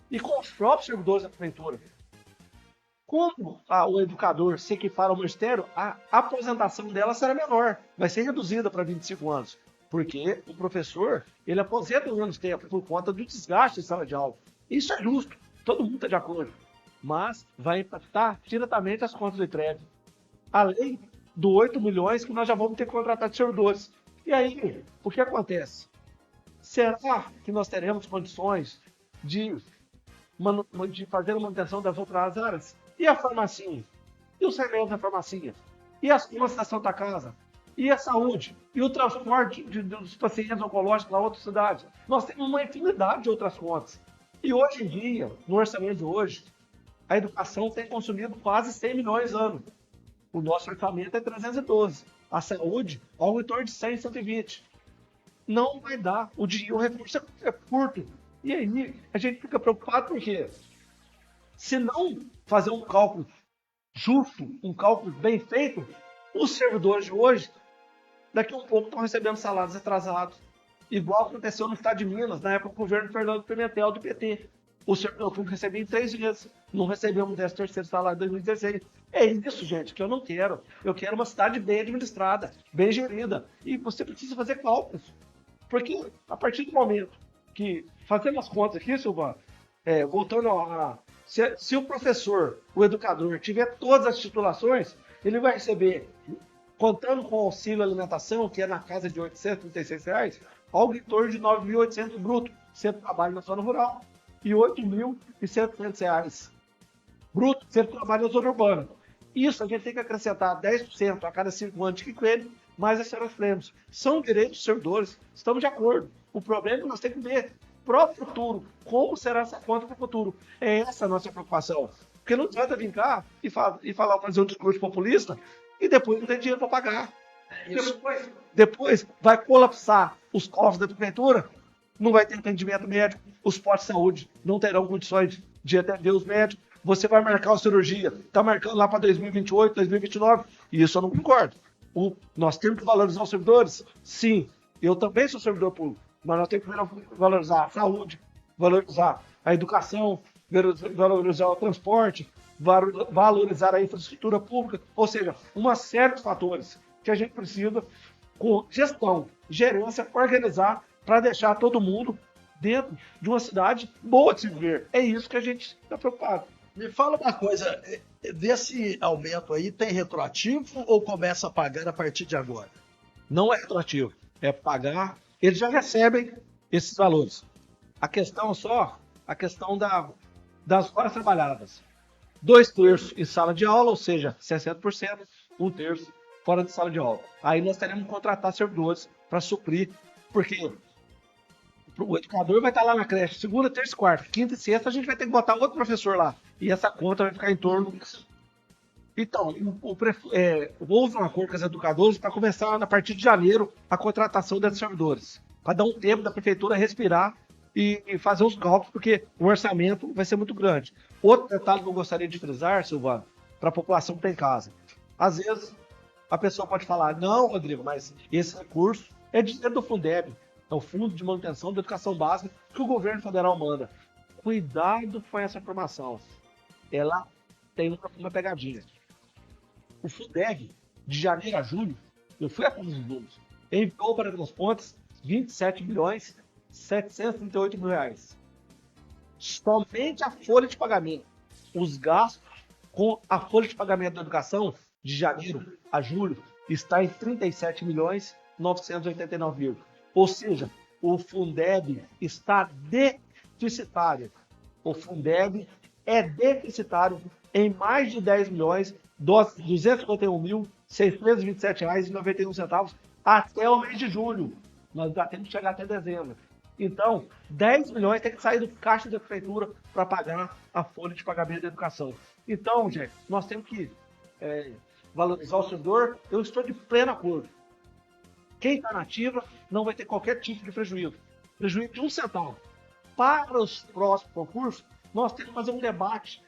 e com os próprios servidores da prefeitura. Quando o educador se equipar ao magistério, a aposentação dela será menor, vai ser reduzida para 25 anos. Porque o professor, ele aposenta em menos tempo por conta do desgaste de sala de aula. Isso é justo, todo mundo está de acordo. Mas vai impactar diretamente as contas do ITREV. Além do 8 milhões que nós já vamos ter que contratar de servidores. E aí, o que acontece? Será que nós teremos condições de fazer a manutenção das outras áreas? E a farmacinha? E os remédios da farmacinha? E as contas da Santa Casa? E a saúde? E o transporte dos pacientes oncológicos para outras cidades? Nós temos uma infinidade de outras contas. E hoje em dia, no orçamento de hoje, a educação tem consumido quase 100 milhões ano. O nosso orçamento é 312. A saúde, algo em torno de 100, 120. Não vai dar. O dinheiro, o recurso é curto. E aí, a gente fica preocupado porque se não fazer um cálculo justo, um cálculo bem feito, os servidores de hoje, daqui a um pouco, estão recebendo salários atrasados. Igual aconteceu no estado de Minas, na época do governo Fernando Pimentel, do PT. O servidor público recebia em 3 meses. Não recebemos 13º salário de 2016. É isso, gente, que eu não quero. Eu quero uma cidade bem administrada, bem gerida. E você precisa fazer cálculos. Porque a partir do momento que fazendo as contas aqui, Silvano, voltando a... Se o professor, o educador, tiver todas as titulações, ele vai receber, contando com o auxílio alimentação, que é na casa de R$ 836, algo em torno de R$ 9.800 bruto, se ele trabalha na zona rural, e R$ 8.700 bruto, se ele trabalha na zona urbana. Isso a gente tem que acrescentar 10% a cada 5 anos de coelho, mais as senhoras prêmios. São direitos dos servidores, estamos de acordo. O problema é que nós temos que ver para o futuro, como será essa conta para o futuro. É essa a nossa preocupação. Porque não adianta vir cá e fazer um discurso populista e depois não tem dinheiro para pagar. Depois vai colapsar os cofres da prefeitura, não vai ter atendimento médico, os postos de saúde não terão condições de atender os médicos, você vai marcar uma cirurgia, está marcando lá para 2028, 2029, e isso eu não concordo. Nós temos que valorizar os servidores? Sim, eu também sou servidor público, mas nós temos que valorizar a saúde, valorizar a educação, valorizar o transporte, valorizar a infraestrutura pública, ou seja, uma série de fatores que a gente precisa, com gestão, gerência, organizar para deixar todo mundo dentro de uma cidade boa de se viver. É isso que a gente está preocupado.
Me fala uma coisa, desse aumento aí tem retroativo ou começa a pagar a partir de agora?
Não é retroativo, é pagar, eles já recebem esses valores. A questão das horas trabalhadas. 2/3 em sala de aula, ou seja, 60%, 1/3 fora de sala de aula. Aí nós teremos que contratar servidores para suprir, porque o educador vai estar lá na creche segunda, terça e quarta, quinta e sexta a gente vai ter que botar outro professor lá. E essa conta vai ficar em torno... Então, houve um acordo com os educadores para começar, a partir de janeiro, a contratação desses servidores. Para dar um tempo da prefeitura respirar e fazer os cálculos, porque o orçamento vai ser muito grande. Outro detalhe que eu gostaria de frisar, Silvano, para a população que tem em casa. Às vezes, a pessoa pode falar, não, Rodrigo, mas esse recurso é dinheiro do Fundeb, é o Fundo de Manutenção da Educação Básica que o governo federal manda. Cuidado com essa informação. Ela tem uma pegadinha. O Fundeb, de janeiro a julho, eu fui a todos os números, enviou para as pontas 27.738.000. Somente a folha de pagamento, os gastos com a folha de pagamento da educação de janeiro a julho está em 37.989.000. Ou seja, o Fundeb está deficitário. O Fundeb é deficitário em mais de 10.251.627,91 até o mês de julho. Nós já temos que chegar até dezembro. Então, 10 milhões tem que sair do caixa da prefeitura para pagar a folha de pagamento da educação. Então, gente, nós temos que valorizar o servidor. Eu estou de pleno acordo.
Quem está na ativa não vai ter qualquer tipo de prejuízo. Prejuízo de 1 centavo. Para os próximos concursos, nós temos que fazer um debate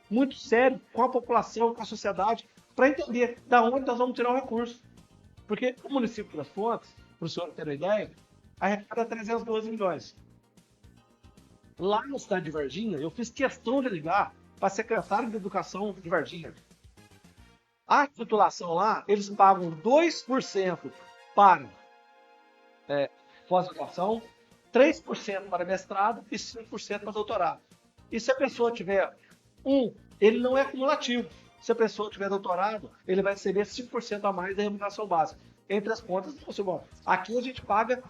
muito sério com a população, com a sociedade, para entender de onde nós vamos tirar o recurso. Porque o município das Fontes, para o senhor ter uma ideia, arrecada 312 milhões. Lá na cidade de Varginha, eu fiz questão de ligar para a secretária de Educação de Varginha. A titulação lá, eles pagam 2% para pós-graduação, 3% para mestrado e 5% para doutorado. E se a pessoa tiver ele não é cumulativo. Se a pessoa tiver doutorado, ele vai receber 5% a mais da remuneração básica. Entre as contas, aqui a gente paga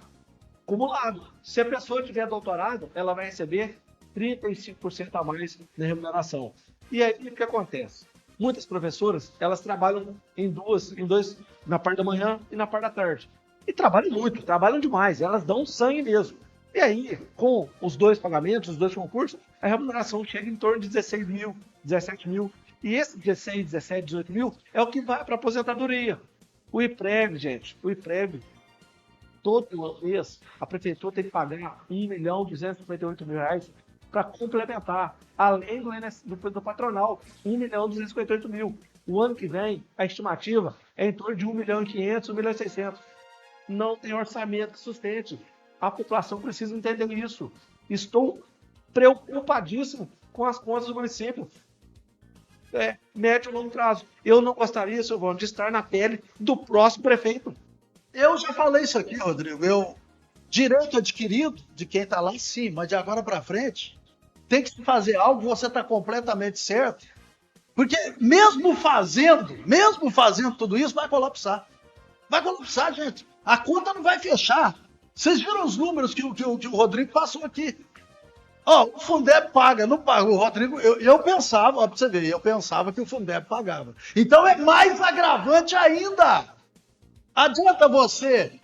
acumulado. Se a pessoa tiver doutorado, ela vai receber 35% a mais na remuneração. E aí, o que acontece? Muitas professoras, elas trabalham em dois, na parte da manhã e na parte da tarde. E trabalham muito, trabalham demais, elas dão sangue mesmo. E aí, com os dois pagamentos, os dois concursos, a remuneração chega em torno de 16 mil, 17 mil. E esse 16, 17, 18 mil é o que vai para a aposentadoria. O IPREV, gente, todo mês a prefeitura tem que pagar R$1.258.000 para complementar, além do patronal, R$1.258.000. O ano que vem, a estimativa é em torno de R$1.500.000, R$1.600.000. Não tem orçamento que sustente. A população precisa entender isso. Estou preocupadíssimo com as contas do município. Médio e longo prazo. Eu não gostaria, Silvano, de estar na pele do próximo prefeito.
Eu já falei isso aqui, Rodrigo. Direito adquirido de quem está lá em cima, mas de agora para frente, tem que se fazer algo, você está completamente certo. Porque mesmo fazendo tudo isso, vai colapsar. Vai colapsar, gente. A conta não vai fechar. Vocês viram os números que o Rodrigo passou aqui. O Fundeb paga, não paga. O Rodrigo, eu pensava, pra você ver, eu pensava que o Fundeb pagava. Então é mais agravante ainda. Adianta você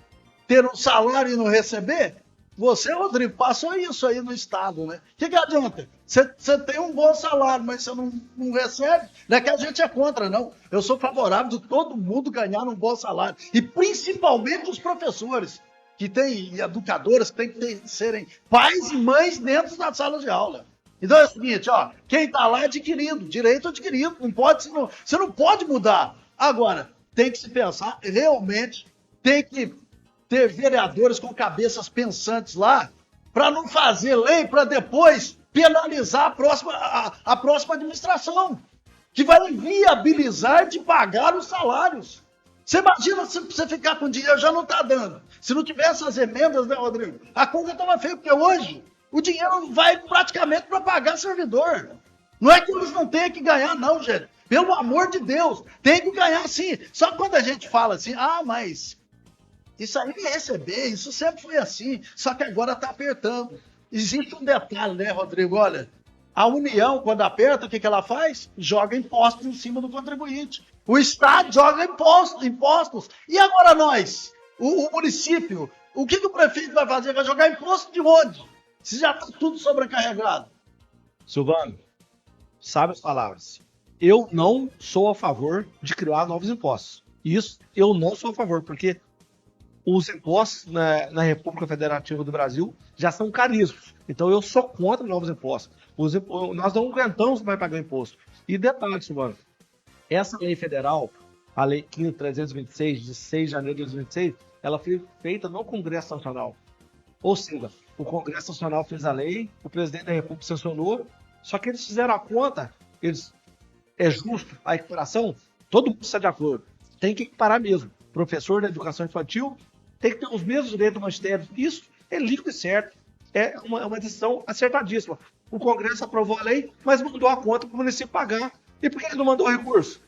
ter um salário e não receber? Você, Rodrigo, passou isso aí no Estado, né? O que adianta? Você tem um bom salário, mas você não recebe. Não é que a gente é contra, não. Eu sou favorável de todo mundo ganhar um bom salário. E principalmente os professores, que tem educadoras, que tem que serem pais e mães dentro da sala de aula. Então é o seguinte, quem está lá é adquirido, direito adquirido. Você não pode mudar. Agora, tem que se pensar, realmente, tem que ter vereadores com cabeças pensantes lá, para não fazer lei para depois penalizar a próxima administração, que vai inviabilizar de pagar os salários. Você imagina se você ficar com dinheiro, já não está dando. Se não tivesse as emendas, né, Rodrigo? A coisa estava feia, porque hoje o dinheiro vai praticamente para pagar servidor. Não é que eles não tenham que ganhar, não, gente. Pelo amor de Deus, tem que ganhar sim. Só quando a gente fala assim, mas isso aí é receber, isso sempre foi assim, só que agora está apertando. Existe um detalhe, né, Rodrigo? Olha, a União, quando aperta, o que ela faz? Joga impostos em cima do contribuinte. O Estado joga impostos. E agora nós, o município, o que o prefeito vai fazer? Vai jogar imposto de onde? Se já está tudo sobrecarregado.
Silvano, sabe as palavras. Eu não sou a favor de criar novos impostos. Isso eu não sou a favor, porque os impostos na República Federativa do Brasil já são caríssimos. Então eu sou contra novos impostos. Nós não aguentamos mais pagar imposto. E detalhe, Silvano, essa lei federal, a Lei 15.326, de 6 de janeiro de 2026, ela foi feita no Congresso Nacional. Ou seja, o Congresso Nacional fez a lei, o presidente da República sancionou, só que eles fizeram a conta, é justo a equiparação, todo mundo está de acordo. Tem que equiparar mesmo. Professor da educação infantil tem que ter os mesmos direitos do magistério. Isso é líquido e certo. É uma decisão acertadíssima. O Congresso aprovou a lei, mas mandou a conta para o município pagar. E por que ele não mandou o recurso?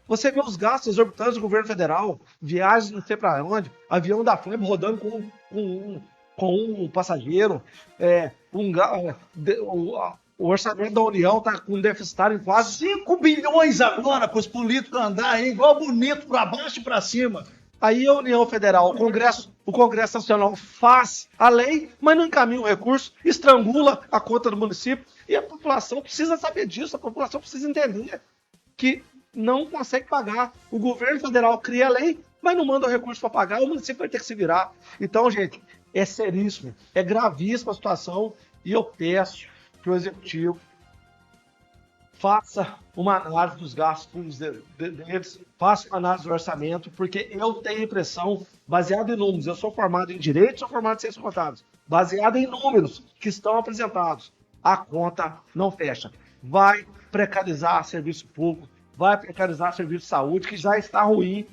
Você vê os gastos exorbitantes do governo federal, viagens não sei para onde, avião da FEB rodando com um passageiro, o orçamento da União está com um deficitário em quase
5 bilhões agora para os políticos andarem igual bonito para baixo e para cima.
Aí a União Federal, o Congresso Nacional faz a lei, mas não encaminha o recurso, estrangula a conta do município. E a população precisa saber disso, a população precisa entender que não consegue pagar. O governo federal cria a lei, mas não manda o recurso para pagar, o município vai ter que se virar. Então, gente, é seríssimo, é gravíssima a situação e eu peço que o Executivo faça uma análise dos gastos públicos deles, faça uma análise do orçamento, porque eu tenho a impressão, baseado em números, eu sou formado em Direito, sou formado em Ciências Contábeis, baseado em números que estão apresentados, a conta não fecha. Vai precarizar serviço público, vai precarizar serviço de saúde, que já está ruim,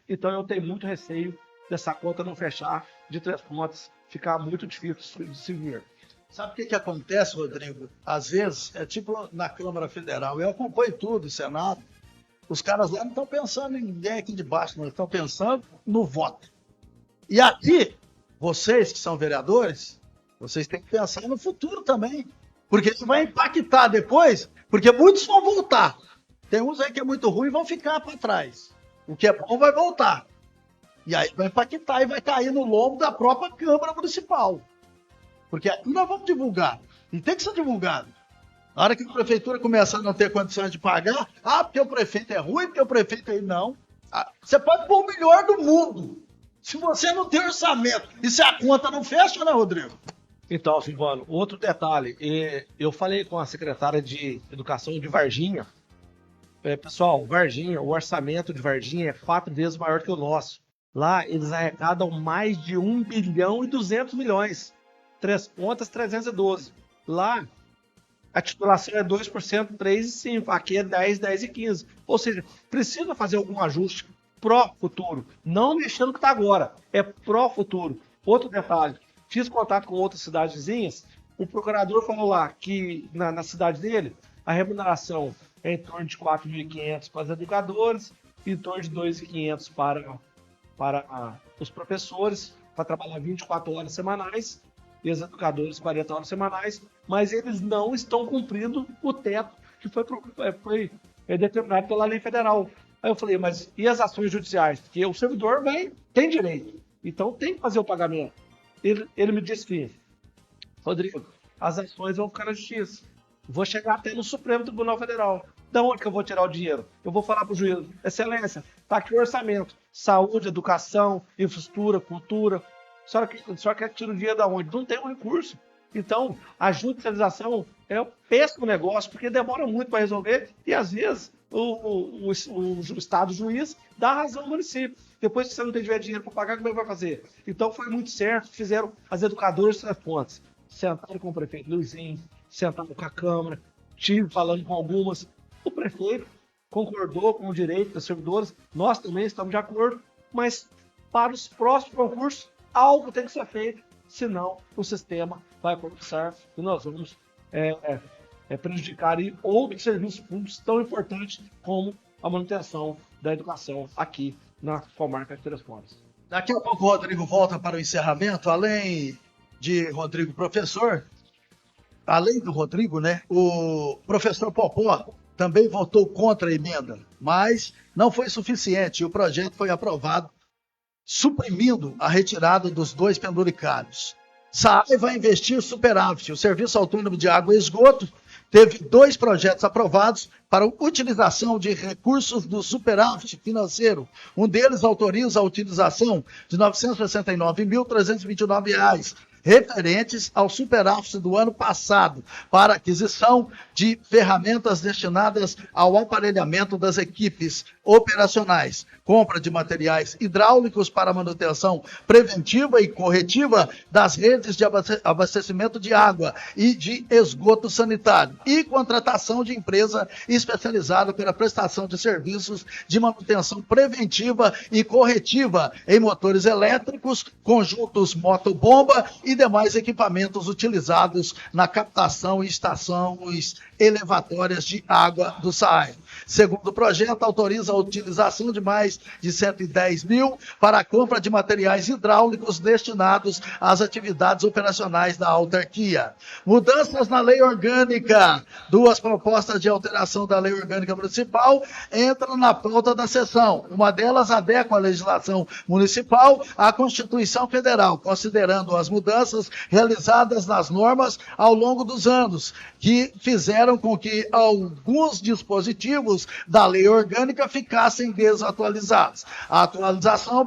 então eu tenho muito receio dessa conta não fechar de Três Pontas, ficar muito difícil de se vir.
Sabe o que acontece, Rodrigo? Às vezes, é tipo na Câmara Federal, eu acompanho tudo, o Senado, os caras lá não estão pensando em ninguém aqui de baixo, não estão pensando no voto. E aqui, vocês que são vereadores, vocês têm que pensar no futuro também, porque isso vai impactar depois, porque muitos vão voltar. Tem uns aí que é muito ruim e vão ficar para trás. O que é bom vai voltar. E aí vai impactar e vai cair no lombo da própria Câmara Municipal. Porque aqui nós vamos divulgar. E tem que ser divulgado. Na hora que a prefeitura começar a não ter condições de pagar, porque o prefeito é ruim, porque o prefeito é... Não. Você pode pôr o melhor do mundo. Se você não tem orçamento. E se a conta não fecha, né, Rodrigo?
Então, Silvano, outro detalhe. Eu falei com a secretária de Educação de Varginha. Pessoal, Varginha, o orçamento de Varginha é 4 vezes maior que o nosso. Lá, eles arrecadam mais de 1 bilhão e 200 milhões. Três Pontas, 312. Lá, a titulação é 2%, 3,5%. Aqui é 10, 10 e 15. Ou seja, precisa fazer algum ajuste pró-futuro. Não mexendo no que está agora. É pró-futuro. Outro detalhe. Fiz contato com outras cidades vizinhas. O procurador falou lá que na cidade dele, a remuneração é em torno de 4.500 para os educadores, em torno de 2.500 para os professores, para trabalhar 24 horas semanais, e os educadores 40 horas semanais, mas eles não estão cumprindo o teto que foi determinado pela lei federal. Aí eu falei, mas e as ações judiciais? Porque o servidor tem direito, então tem que fazer o pagamento. Ele me disse que, Rodrigo, as ações vão ficar na justiça. Vou chegar até no Supremo Tribunal Federal. Da onde que eu vou tirar o dinheiro? Eu vou falar para o juiz, excelência, está aqui o orçamento, saúde, educação, infraestrutura, cultura. Só que tira o dinheiro da onde? Não tem um recurso. Então, a judicialização é um péssimo negócio, porque demora muito para resolver e, às vezes, o Estado juiz dá razão ao município. Depois que você não tiver dinheiro para pagar, como é que vai fazer? Então, foi muito certo que fizeram as educadoras Três Pontas. Sentaram com o prefeito Luizinho, sentaram com a Câmara, estive falando com algumas. O prefeito concordou com o direito dos servidores, nós também estamos de acordo, mas para os próximos concursos, algo tem que ser feito, senão o sistema vai colapsar e nós vamos prejudicar outros serviços públicos tão importantes como a manutenção da educação aqui na comarca de Três Pontas.
Daqui a pouco o Rodrigo volta para o encerramento. Além de Rodrigo professor, além do Rodrigo, né, o professor Popó também votou contra a emenda, mas não foi suficiente e o projeto foi aprovado, suprimindo a retirada dos 2 penduricários. SAAI vai investir superávit. O Serviço Autônomo de Água e Esgoto teve 2 projetos aprovados para utilização de recursos do superávit financeiro. Um deles autoriza a utilização de R$ 969.329, referentes ao superávit do ano passado, para aquisição de ferramentas destinadas ao aparelhamento das equipes operacionais, compra de materiais hidráulicos para manutenção preventiva e corretiva das redes de abastecimento de água e de esgoto sanitário, e contratação de empresa especializada pela prestação de serviços de manutenção preventiva e corretiva em motores elétricos, conjuntos motobomba e demais equipamentos utilizados na captação e estações elevatórias de água do SAAI. Segundo o projeto, autoriza a utilização de mais de 110 mil para a compra de materiais hidráulicos destinados às atividades operacionais da autarquia. Mudanças na lei orgânica. 2 propostas de alteração da lei orgânica municipal entram na pauta da sessão. Uma delas adequa a legislação municipal à Constituição Federal, considerando as mudanças realizadas nas normas ao longo dos anos, que fizeram com que alguns dispositivos dispositivos da lei orgânica ficassem desatualizados. A atualização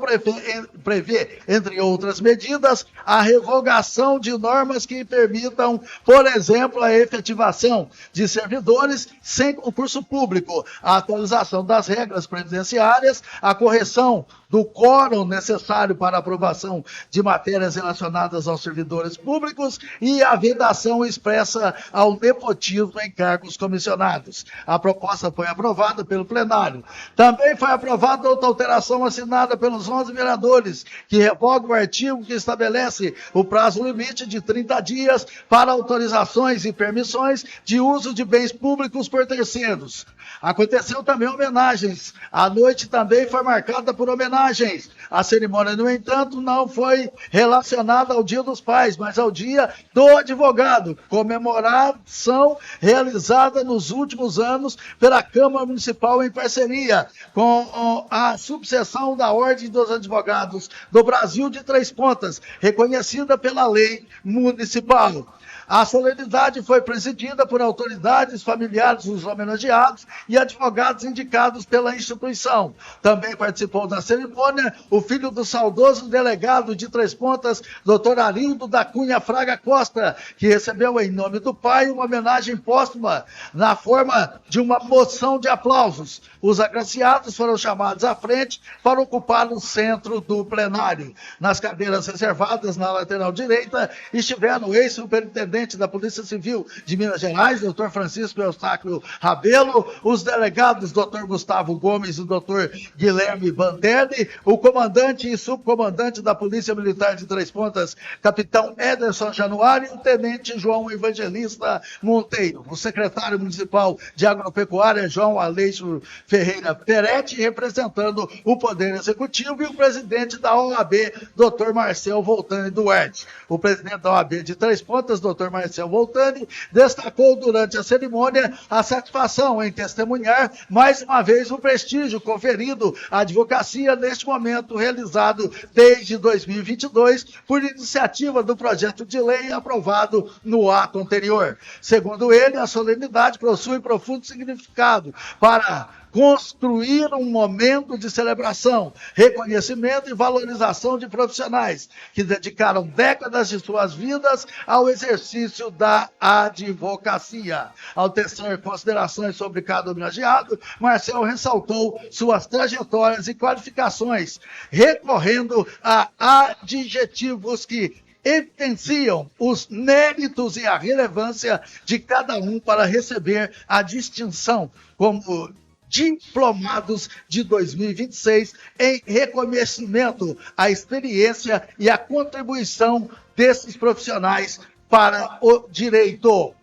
prevê, entre outras medidas, a revogação de normas que permitam, por exemplo, a efetivação de servidores sem concurso público, a atualização das regras previdenciárias, a correção do quórum necessário para aprovação de matérias relacionadas aos servidores públicos e a vedação expressa ao nepotismo em cargos comissionados. A proposta foi aprovada pelo plenário. Também foi aprovada outra alteração assinada pelos 11 vereadores, que revoga o artigo que estabelece o prazo limite de 30 dias para autorizações e permissões de uso de bens públicos por terceiros. Aconteceu também homenagens. A noite também foi marcada por homenagens. A cerimônia, no entanto, não foi relacionada ao Dia dos Pais, mas ao Dia do Advogado, comemoração realizada nos últimos anos pela Câmara Municipal em parceria com a subseção da Ordem dos Advogados do Brasil de Três Pontas, reconhecida pela lei municipal. A solenidade foi presidida por autoridades familiares dos homenageados e advogados indicados pela instituição. Também participou da cerimônia o filho do saudoso delegado de Três Pontas, Dr. Arildo da Cunha Fraga Costa, que recebeu em nome do pai uma homenagem póstuma na forma de uma moção de aplausos. Os agraciados foram chamados à frente para ocupar o centro do plenário. Nas cadeiras reservadas na lateral direita estiveram o ex-superintendente da Polícia Civil de Minas Gerais, Dr. Francisco Eustáquio Rabelo, os delegados Dr. Gustavo Gomes e Dr. Guilherme Bandelli, o comandante e subcomandante da Polícia Militar de Três Pontas, Capitão Ederson Januário, e o Tenente João Evangelista Monteiro, o secretário municipal de Agropecuária, João Aleixo Ferreira Peretti, representando o Poder Executivo, e o presidente da OAB, Dr. Marcel Voltani Duarte. O presidente da OAB de Três Pontas, Dr. Marcel Voltani, destacou durante a cerimônia a satisfação em testemunhar mais uma vez o prestígio conferido à advocacia neste momento realizado desde 2022 por iniciativa do projeto de lei aprovado no ato anterior. Segundo ele, a solenidade possui profundo significado para construir um momento de celebração, reconhecimento e valorização de profissionais que dedicaram décadas de suas vidas ao exercício da advocacia. Ao tecer considerações sobre cada homenageado, Marcel ressaltou suas trajetórias e qualificações, recorrendo a adjetivos que evidenciam os méritos e a relevância de cada um para receber a distinção como diplomados de 2026 em reconhecimento à experiência e à contribuição desses profissionais para o direito.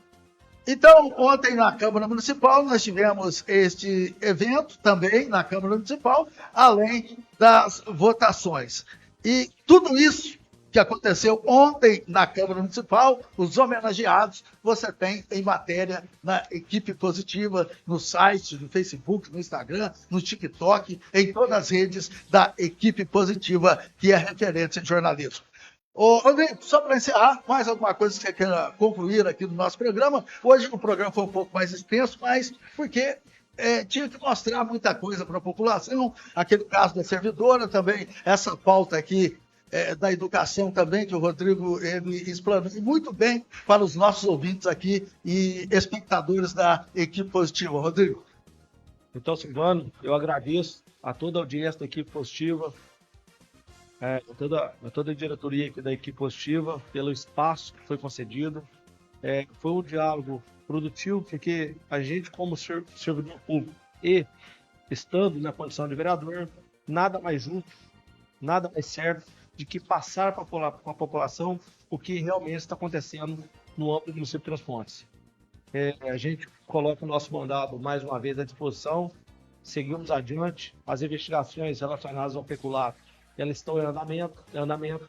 Então, ontem na Câmara Municipal nós tivemos este evento também na Câmara Municipal, além das votações. E tudo isso que aconteceu ontem na Câmara Municipal, os homenageados, você tem em matéria na Equipe Positiva, no site, no Facebook, no Instagram, no TikTok, em todas as redes da Equipe Positiva, que é referência em jornalismo. Ô, Rodrigo, só para encerrar, mais alguma coisa que você queira concluir aqui no nosso programa? Hoje o programa foi um pouco mais extenso, mas porque tinha que mostrar muita coisa para a população, aquele caso da servidora também, essa pauta aqui, da educação também, que o Rodrigo ele explanou muito bem para os nossos ouvintes aqui e espectadores da Equipe Positiva. Rodrigo.
Então, Silvano, eu agradeço a toda a audiência da Equipe Positiva, a toda a diretoria da Equipe Positiva, pelo espaço que foi concedido. Foi um diálogo produtivo, porque a gente, como servidor público e estando na condição de vereador, nada mais justo, nada mais certo de que passar para a população o que realmente está acontecendo no âmbito do município de Três Pontas. A gente coloca o nosso mandato mais uma vez à disposição, seguimos adiante, as investigações relacionadas ao peculato, elas estão em andamento.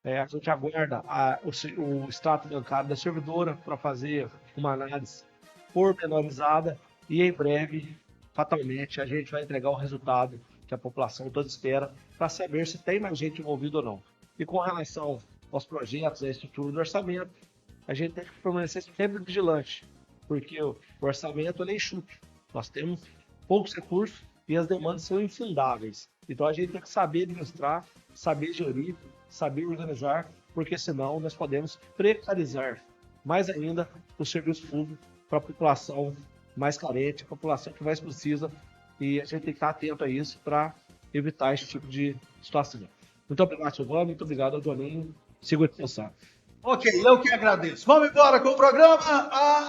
A gente aguarda o extrato bancário da servidora para fazer uma análise pormenorizada e em breve, fatalmente, a gente vai entregar o resultado que a população toda espera para saber se tem mais gente envolvida ou não. E com relação aos projetos, à estrutura do orçamento, a gente tem que permanecer sempre vigilante, porque o orçamento ele é enxuto. Nós temos poucos recursos e as demandas são infindáveis. Então a gente tem que saber administrar, saber gerir, saber organizar, porque senão nós podemos precarizar mais ainda o serviço público para a população mais carente, a população que mais precisa, e a gente tem que estar atento a isso para evitar esse tipo de situação. Muito obrigado, Silvano, muito obrigado ao Joninho. Sigo a pensar.
Ok, eu que agradeço. Vamos embora com o programa.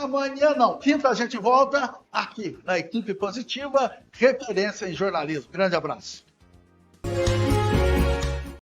Amanhã não, quinta a gente volta aqui na Equipe Positiva, referência em jornalismo. Grande abraço.